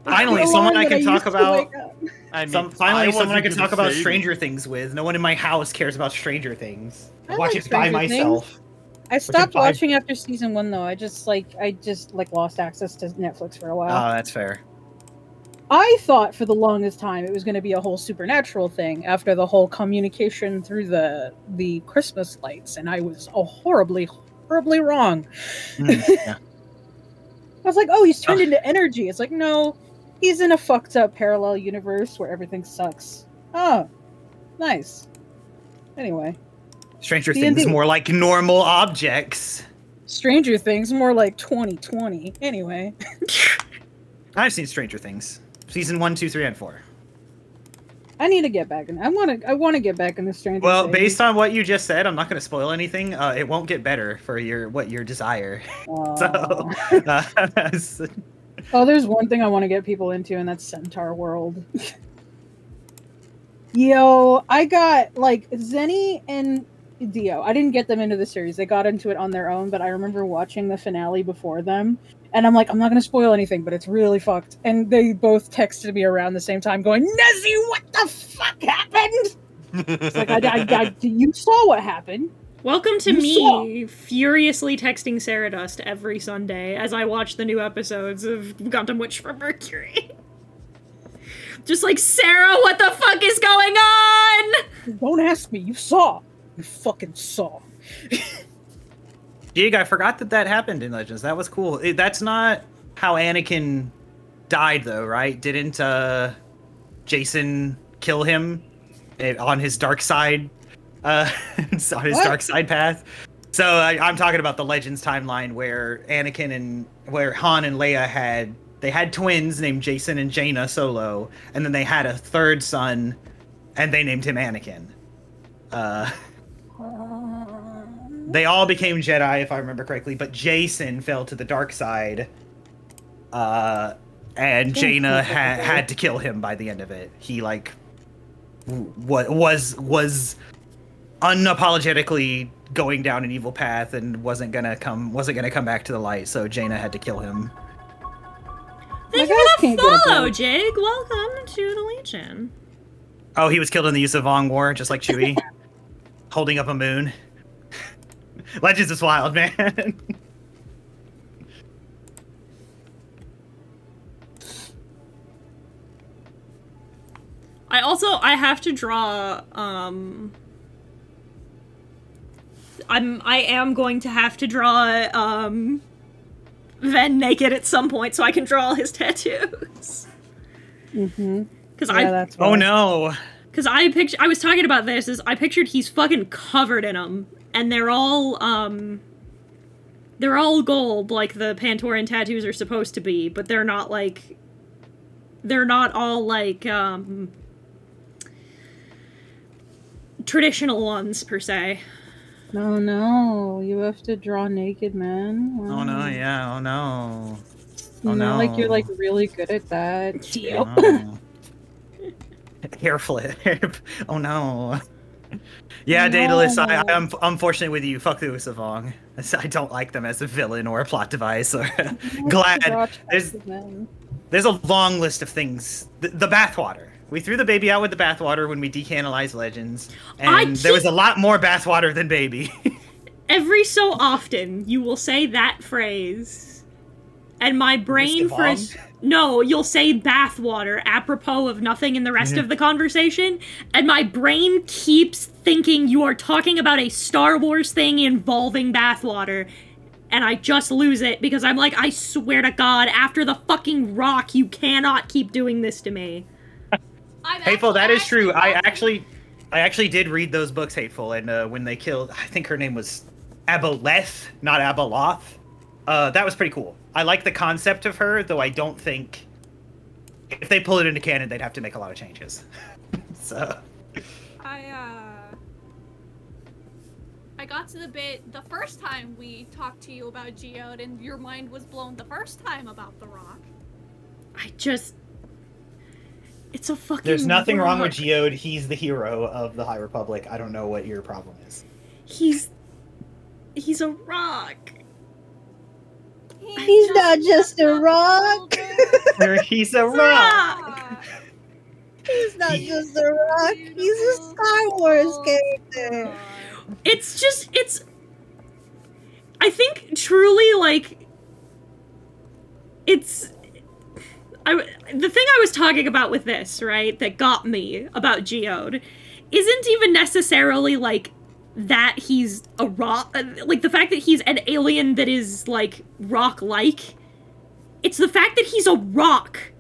Finally, The someone alarm I that can talk used to about. wake up. I mean, Someone I can talk about Stranger Things with. No one in my house cares about Stranger Things. I I watch like it by Stranger myself. I stopped five- watching after season 1 though. I just lost access to Netflix for a while. Oh, that's fair. I thought for the longest time it was going to be a whole supernatural thing after the whole communication through the Christmas lights, and I was horribly wrong. Yeah. I was like, oh, he's turned into energy. It's like, no, he's in a fucked up parallel universe where everything sucks. Oh, nice. Anyway, Stranger D&D. Things more like normal objects. Stranger Things more like 2020. Anyway, I've seen Stranger Things. Season 1, 2, 3, and 4. I need to get back in. I want to get back in the Stranger Well, Things. based on what you just said, I'm not going to spoil anything. It won't get better for your desire. So, Oh, there's one thing I want to get people into, and that's Centaur World. Yo, I got, like, Zenny and Dio. I didn't get them into the series. They got into it on their own, but I remember watching the finale before them, and I'm like, I'm not going to spoil anything, but it's really fucked. And they both texted me around the same time going, Nezzy, what the fuck happened? It's like, you saw what happened. Welcome to You me furiously texting Sarah Dust every Sunday as I watch the new episodes of Gundam Witch from Mercury. Just like, Sarah, what the fuck is going on? Don't ask me. You saw. You fucking saw. Jig, I forgot that happened in Legends. That was cool. That's not how Anakin died, though, right? Didn't Jason kill him on his dark side? On his dark side path. So I'm talking about the Legends timeline where where Han and Leia had twins named Jason and Jaina Solo, and then they had a third son, and they named him Anakin. They all became Jedi, if I remember correctly, but Jason fell to the dark side, and Jaina had to kill him by the end of it. He was unapologetically going down an evil path and wasn't gonna come back to the light. So Jaina had to kill him. Thank My you guys for the can't get a follow, break. Jake. Welcome to the Legion. Oh, he was killed in the use of Vong War, just like Chewie, holding up a moon. Legends is wild, man. I have to draw, I am going to have to draw, Ven naked at some point so I can draw all his tattoos. Mm-hmm. Because That's Oh no. Because I was talking about this, is I pictured he's fucking covered in them, and they're all gold, like the Pantoran tattoos are supposed to be, but they're not all, like, traditional ones, per se. No, no, you have to draw naked, man. Wow. Oh no, yeah, oh no. Oh Not no. like you're like really good at that. Oh, no. Hair flip. Oh no. Yeah, No. Daedalus, I'm unfortunately with you. Fuck the Usavong. I don't like them as a villain or a plot device. Or glad there's a long list of things. The bathwater. We threw the baby out with the bathwater when we decanonized Legends, and there was a lot more bathwater than baby. Every so often, you will say that phrase, and my brain you'll say bathwater apropos of nothing in the rest of the conversation, and my brain keeps thinking you are talking about a Star Wars thing involving bathwater, and I just lose it because I'm like, I swear to God, after the fucking rock, you cannot keep doing this to me. Hateful, that is true. I actually did read those books, Hateful, and when they killed, I think her name was Aboleth, not Abaloth. That was pretty cool. I like the concept of her, though I don't think if they pull it into canon, they'd have to make a lot of changes. So I got to the bit the first time we talked to you about Geode, and your mind was blown the first time about the rock. It's a fucking There's nothing rock. wrong with Geode. He's the hero of the High Republic. I don't know what your problem is. He's a rock. He's not just a rock. He's a rock. He's not just a rock. He's a Star Wars character. I think truly, like, the thing I was talking about with this, right, that got me about Geode, isn't even necessarily, like, that he's a rock, like, the fact that he's an alien that is, like, rock-like. It's the fact that he's a rock.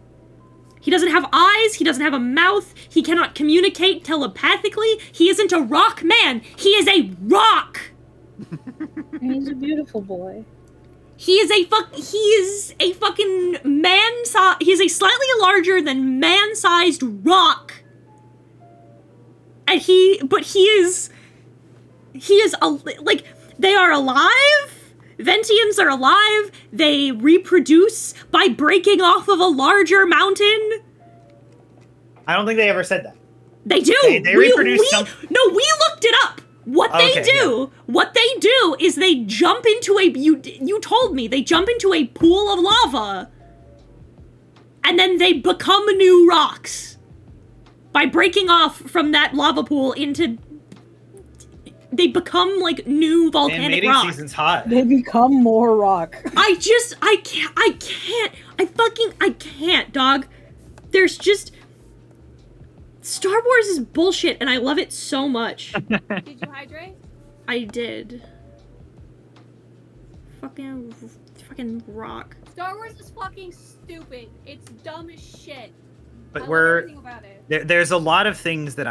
He doesn't have eyes, he doesn't have a mouth, he cannot communicate telepathically, he isn't a rock man, he is a rock! He's a beautiful boy. He is a fucking he's a slightly larger than man-sized rock. And he is, like, they are alive, Ventians are alive, they reproduce by breaking off of a larger mountain. I don't think they ever said that. They do! They reproduce some... No, we looked it up! What they do is they jump into you told me, they jump into a pool of lava, and then they become new rocks. By breaking off from that lava pool they become, like, new volcanic rock. Season's hot. They become more rock. I can't, dog. There's just... Star Wars is bullshit, and I love it so much. Did you hydrate? I did. Fucking rock. Star Wars is fucking stupid. It's dumb as shit. But I love everything about it. there's a lot of things that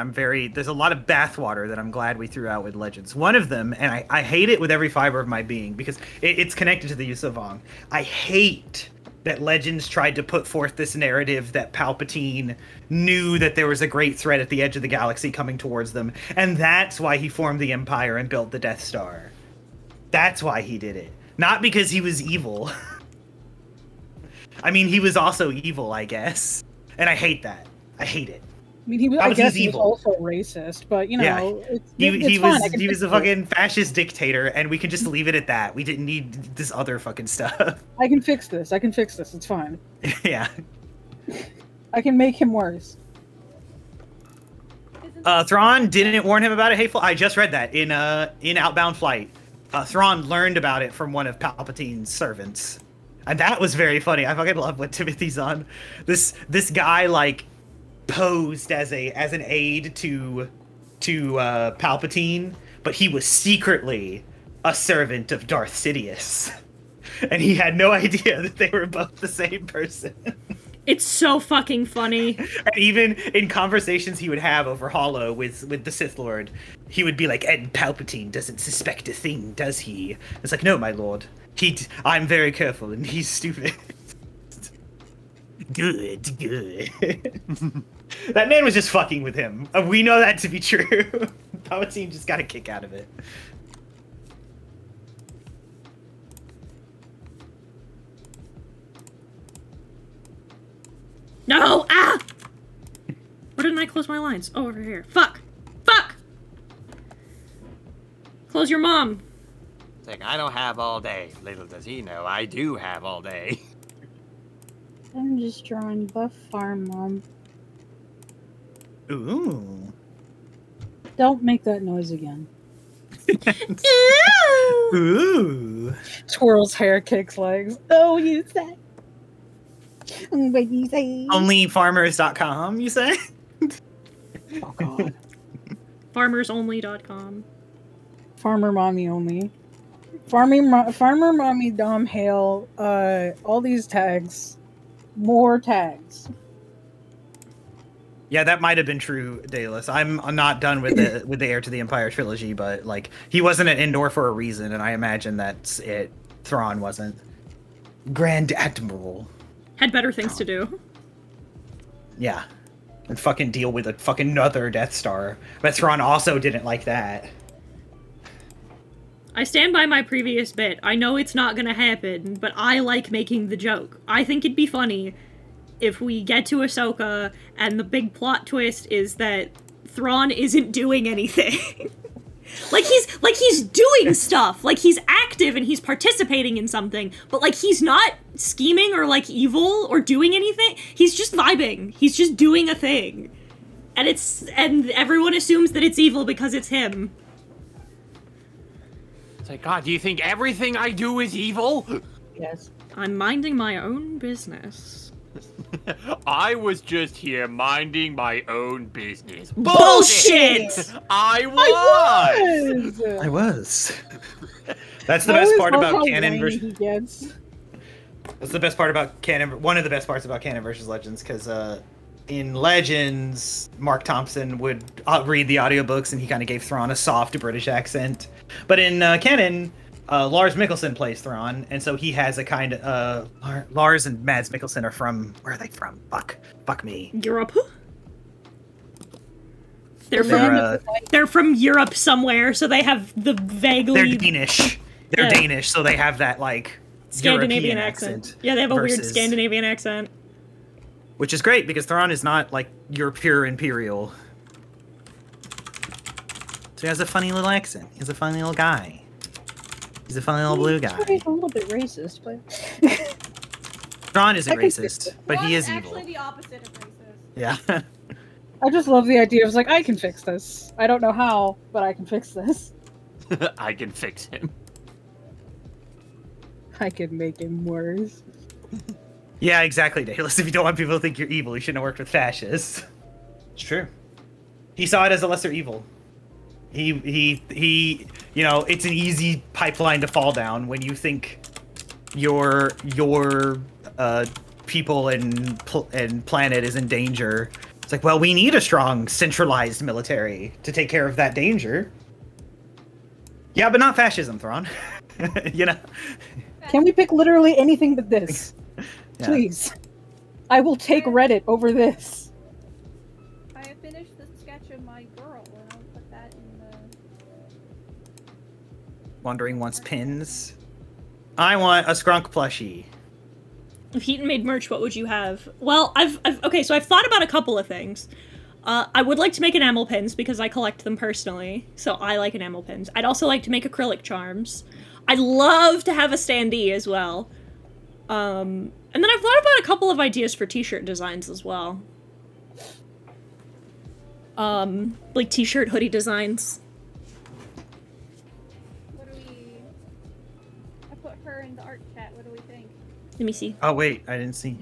there's a lot of bathwater that I'm glad we threw out with Legends. One of them, and I hate it with every fiber of my being, because it's connected to the use of Vong. I hate that Legends tried to put forth this narrative that Palpatine knew that there was a great threat at the edge of the galaxy coming towards them, and that's why he formed the Empire and built the Death Star. That's why he did it. Not because he was evil. I mean, he was also evil, I guess. And I hate that. I hate it. I mean, he was also racist, but, you know, he was a fucking fascist dictator, and we can just leave it at that. We didn't need this other fucking stuff. I can fix this. It's fine. Yeah. I can make him worse. Thrawn didn't warn him about it, Hateful. I just read that in Outbound Flight. Thrawn learned about it from one of Palpatine's servants. And that was very funny. I fucking love what Timothy's on. This guy, like, posed as an aide to Palpatine, but he was secretly a servant of Darth Sidious. And he had no idea that they were both the same person. It's so fucking funny. And even in conversations he would have over Holo with the Sith Lord, he would be like, "And Palpatine doesn't suspect a thing, does he?" It's like, "No, my lord. I'm very careful, and he's stupid." Good. That man was just fucking with him. We know that to be true. Palpatine just got a kick out of it. No! Ah! What didn't I close my lines? Oh, over here. Fuck! Fuck! Close your mom. It's like, I don't have all day. Little does he know, I do have all day. I'm just drawing buff farm mom. Ooh. Don't make that noise again. Ooh. Twirls hair, kicks legs. Oh, you say. What you say? Onlyfarmers.com, you say? Oh god. Farmersonly.com. Farmer mommy only. Farmer mommy Dom Hale. All these tags. More tags. Yeah, that might have been true, Daedalus. I'm not done with the Heir to the Empire trilogy, but like he wasn't an Endor for a reason, and I imagine that's it. Thrawn wasn't. Grand Admiral. Had better things to do. Yeah. And fucking deal with a fucking another Death Star. But Thrawn also didn't like that. I stand by my previous bit. I know it's not gonna happen, but I like making the joke. I think it'd be funny if we get to Ahsoka and the big plot twist is that Thrawn isn't doing anything. like he's doing stuff. Like he's active and he's participating in something, but like he's not scheming or like evil or doing anything. He's just vibing. He's just doing a thing. And everyone assumes that it's evil because it's him. It's like, God, do you think everything I do is evil? Yes. I'm minding my own business. I was just here minding my own business. Bullshit! I was. That's the best part about canon versus. He gets. That's the best part about canon. One of the best parts about canon versus Legends, because in Legends, Mark Thompson would read the audiobooks, and he kind of gave Thrawn a soft British accent. But in canon, Lars Mikkelsen plays Thrawn, and so he has a kind of Lars and Mads Mikkelsen are from, where are they from? Fuck me. Europe. They're from Europe somewhere, so they have the vaguely. They're Danish. They're Danish, so they have that like Scandinavian European accent. Yeah, they have a weird Scandinavian accent. Which is great because Thrawn is not like your pure Imperial. So he has a funny little accent. He's a funny little guy. He's a funny little blue guy. He's a little bit racist, but Thrawn isn't racist, but he is evil. Actually, the opposite of racist. Yeah. I just love the idea of like, I can fix this. I don't know how, but I can fix this. I can fix him. I can make him worse. Yeah, exactly, Daedalus. If you don't want people to think you're evil, you shouldn't have worked with fascists. It's true. He saw it as a lesser evil. He you know, it's an easy pipeline to fall down when you think your people and planet is in danger. It's like, well, we need a strong, centralized military to take care of that danger. Yeah, but not fascism, Thrawn. You know? Can we pick literally anything but this? Yeah. Please. I will take Reddit over this. I have finished the sketch of my girl, and I'll put that in the... Wandering wants pins. I want a Skrunk plushie. If Heaton made merch, what would you have? Well, okay, so I've thought about a couple of things. I would like to make enamel pins because I collect them personally, so I like enamel pins. I'd also like to make acrylic charms. I'd love to have a standee as well. And then I've thought about a couple of ideas for t-shirt designs as well. Like t-shirt hoodie designs. What do we... I put her in the art chat, what do we think? Let me see. Oh wait, I didn't see.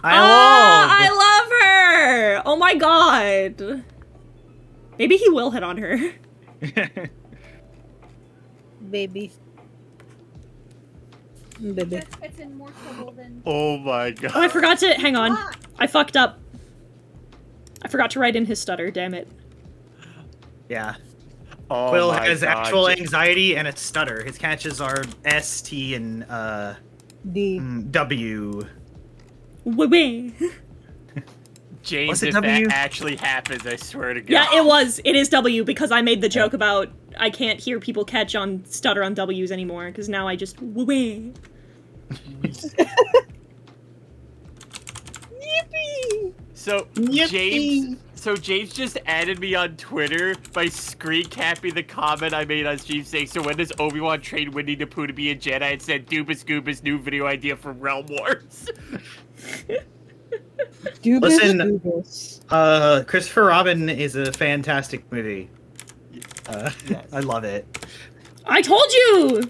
I love her! Oh my god! Maybe he will hit on her. Baby. Baby. That gets in more trouble than... Oh my god. Oh, I forgot to- hang on. I fucked up. I forgot to write in his stutter, damn it. Yeah. Oh Quill my has God. actual anxiety and a stutter. His catches are S, T, and D. W. Wee. James, Was it if W? that actually happens, I swear to God. Yeah, it was. It is W because I made the joke about I can't hear people catch on stutter on W's anymore because now I just wee. So Yippee. James just added me on Twitter by screen capping the comment I made on stream saying, so when does Obi-Wan train Winnie the Pooh to be a Jedi? And said, Doobus Goobus, new video idea from Realm Wars. Listen, Christopher Robin is a fantastic movie. Yes. I love it. I told you!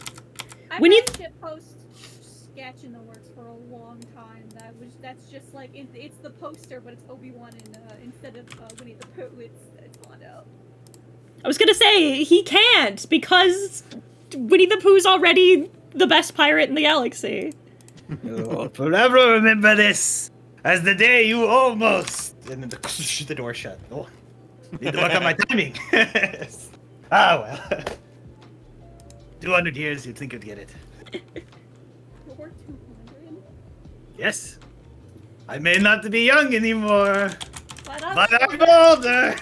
I've We had need- a shitpost sketch in the works for a long time. That's just like it's the poster, but it's Obi-Wan and instead of Winnie the Pooh, it's Mondo. I was gonna say, he can't, because Winnie the Pooh's already the best pirate in the galaxy. You'll forever remember this as the day you almost. And then the door shut. Oh, need to work on my timing. Ah, well. 200 years, you'd think you'd get it. Or 200. Yes. I may not be young anymore, But but I'm older.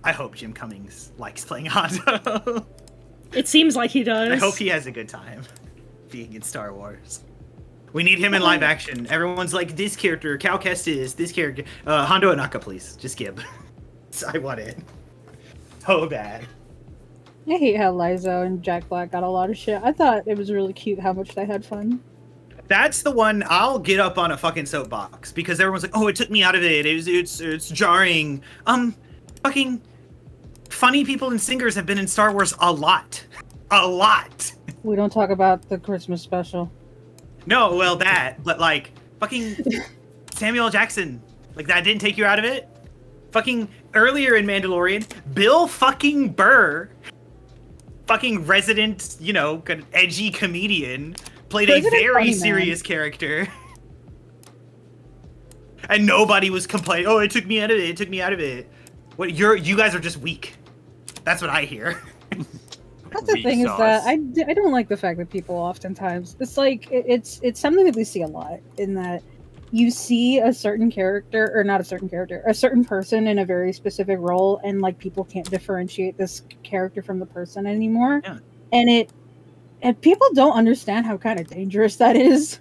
I hope Jim Cummings likes playing Hondo. It seems like he does. I hope he has a good time being in Star Wars. We need him in live action. Everyone's like, this character, Cal Kestis, this character. Hondo Anaka, please. Just Gib. I want it. So bad. I hate how Liza and Jack Black got a lot of shit. I thought it was really cute how much they had fun. That's the one I'll get up on a fucking soapbox because everyone's like, "Oh, it took me out of it. It's jarring." Fucking funny people and singers have been in Star Wars a lot. We don't talk about the Christmas special. No, well but like fucking Samuel L. Jackson, like that didn't take you out of it. Fucking earlier in Mandalorian, Bill fucking Burr, fucking resident, kind of edgy comedian, played President a very Funny serious character. And nobody was complaining, "Oh, it took me out of it, it took me out of it." What, you guys are just weak. That's what I hear. That's the thing is that I don't like the fact that people oftentimes, it's like, it's something that we see a lot, in that you see a certain character, or not a certain character, a certain person in a very specific role, and like people can't differentiate this character from the person anymore. Yeah. And people don't understand how kind of dangerous that is.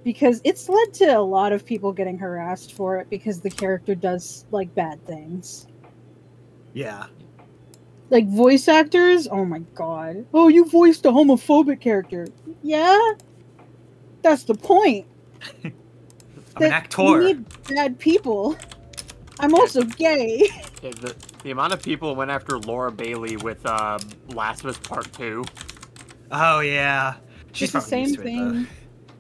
Because it's led to a lot of people getting harassed for it because the character does like bad things. Yeah. Like voice actors, oh my god. Oh, you voiced a homophobic character. Yeah? That's the point. I'm an actor. We need bad people. I'm also gay. Yeah, the amount of people went after Laura Bailey with Last of Us Part 2. Oh yeah. She's It's the probably same used to it, though. thing.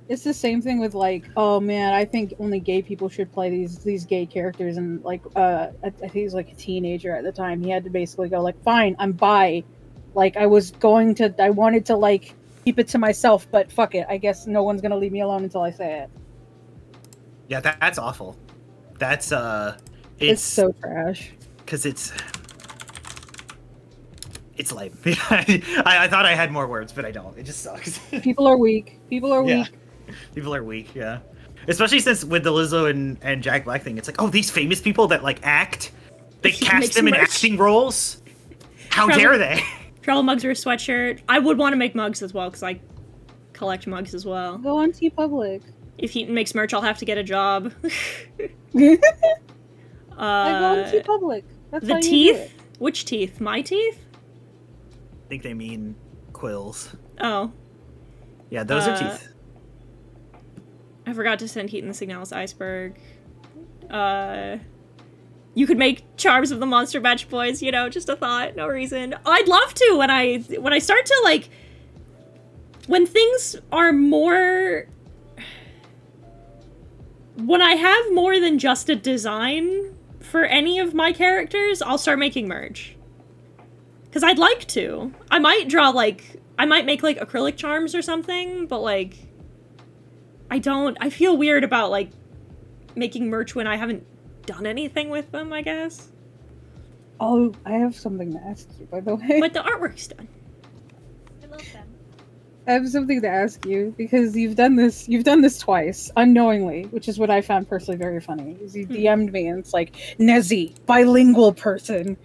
It's the same thing with like, oh man, I think only gay people should play these gay characters, and like I think he was like a teenager at the time. He had to basically go like, fine, I'm bi. Like I wanted to like keep it to myself, but fuck it. I guess no one's gonna leave me alone until I say it. Yeah, that's awful. That's It's so trash. because it's lame. I thought I had more words, but I don't. It just sucks. People are weak. People are Yeah. weak. People are weak, yeah. Especially since with the Lizzo and Jack Black thing, it's like, oh, these famous people that like act, they He cast makes them in merch. acting roles. How Travel- dare they? Travel mugs or a sweatshirt. I would want to make mugs as well, because I collect mugs as well. Go on TeePublic. If Heaton makes merch, I'll have to get a job. I go on uh, TeePublic. That's the how you do teeth? it. Which teeth? My teeth? I think they mean quills. Oh. Yeah, those are Uh, teeth. I forgot to send Heaton the Signalis iceberg. You could make charms of the Monster Batch boys, just a thought, no reason. I'd love to when I start to like, when things are more, when I have more than just a design for any of my characters, I'll start making merch. Because I'd like to. I might make like acrylic charms or something, but like, I feel weird about like making merch when I haven't done anything with them, I guess. Oh, I have something to ask you, by the way. But the artwork's done. I love them. I have something to ask you because you've done this twice unknowingly, which is what I found personally very funny. Is you DM'd me and it's like, Nezzy, bilingual person.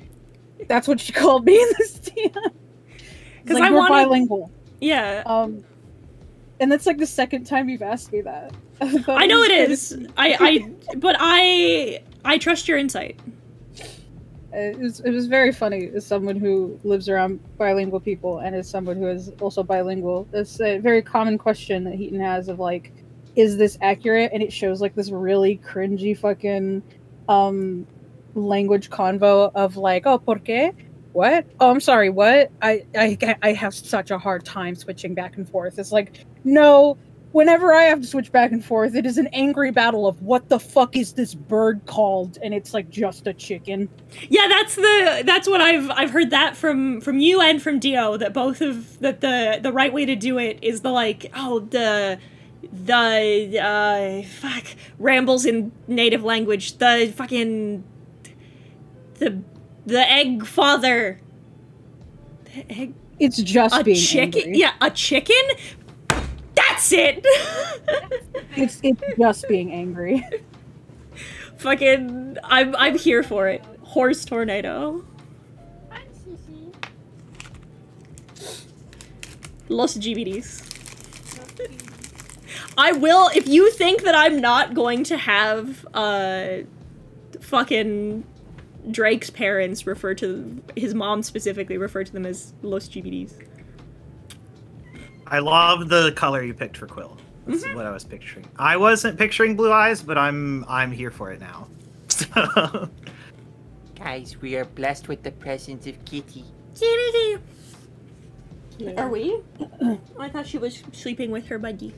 That's what she called me in this DM. Because like, I we're wanted, bilingual. Yeah. And that's like the second time you've asked me that. I know it is. But I trust your insight. It was very funny as someone who lives around bilingual people and as someone who is also bilingual. It's a very common question that Heaton has of like, is this accurate? And it shows like this really cringy fucking language convo of like, oh, ¿por qué? What? Oh, I'm sorry, what? I have such a hard time switching back and forth. It's like, no, whenever I have to switch back and forth, it is an angry battle of what the fuck is this bird called? And it's like just a chicken. Yeah, that's what I've heard that from you and from Dio, that both of that the right way to do it is the like, oh, the fuck rambles in native language, the fucking the egg father. The egg. It's just being chicken. angry. Yeah, a chicken. That's it. It's just being angry. Fucking, I'm here for it. Horse tornado. Los GBDs. I will, if you think that I'm not going to have fucking Drake's parents refer to his mom specifically refer to them as Los GBDs. I love the color you picked for Quill. That's what I was picturing. I wasn't picturing blue eyes, but I'm here for it now. So. Guys, we are blessed with the presence of Kitty. GBD. Are we? I thought she was sleeping with her buddy.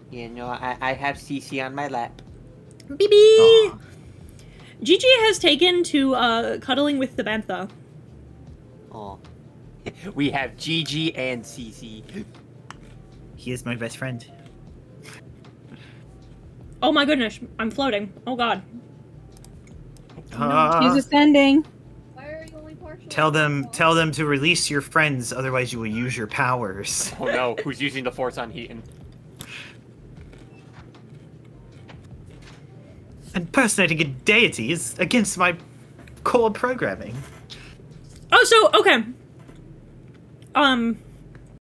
Yeah, no, I have Cece on my lap. BB! Gigi has taken to cuddling with the bantha. Oh. We have Gigi and Cece. He is my best friend. Oh my goodness, I'm floating. Oh god. He's ascending. Why are you only partially? Tell them to release your friends, otherwise you will use your powers. Oh no, who's using the force on Heaton? Impersonating a deity is against my core programming. Oh, so, okay.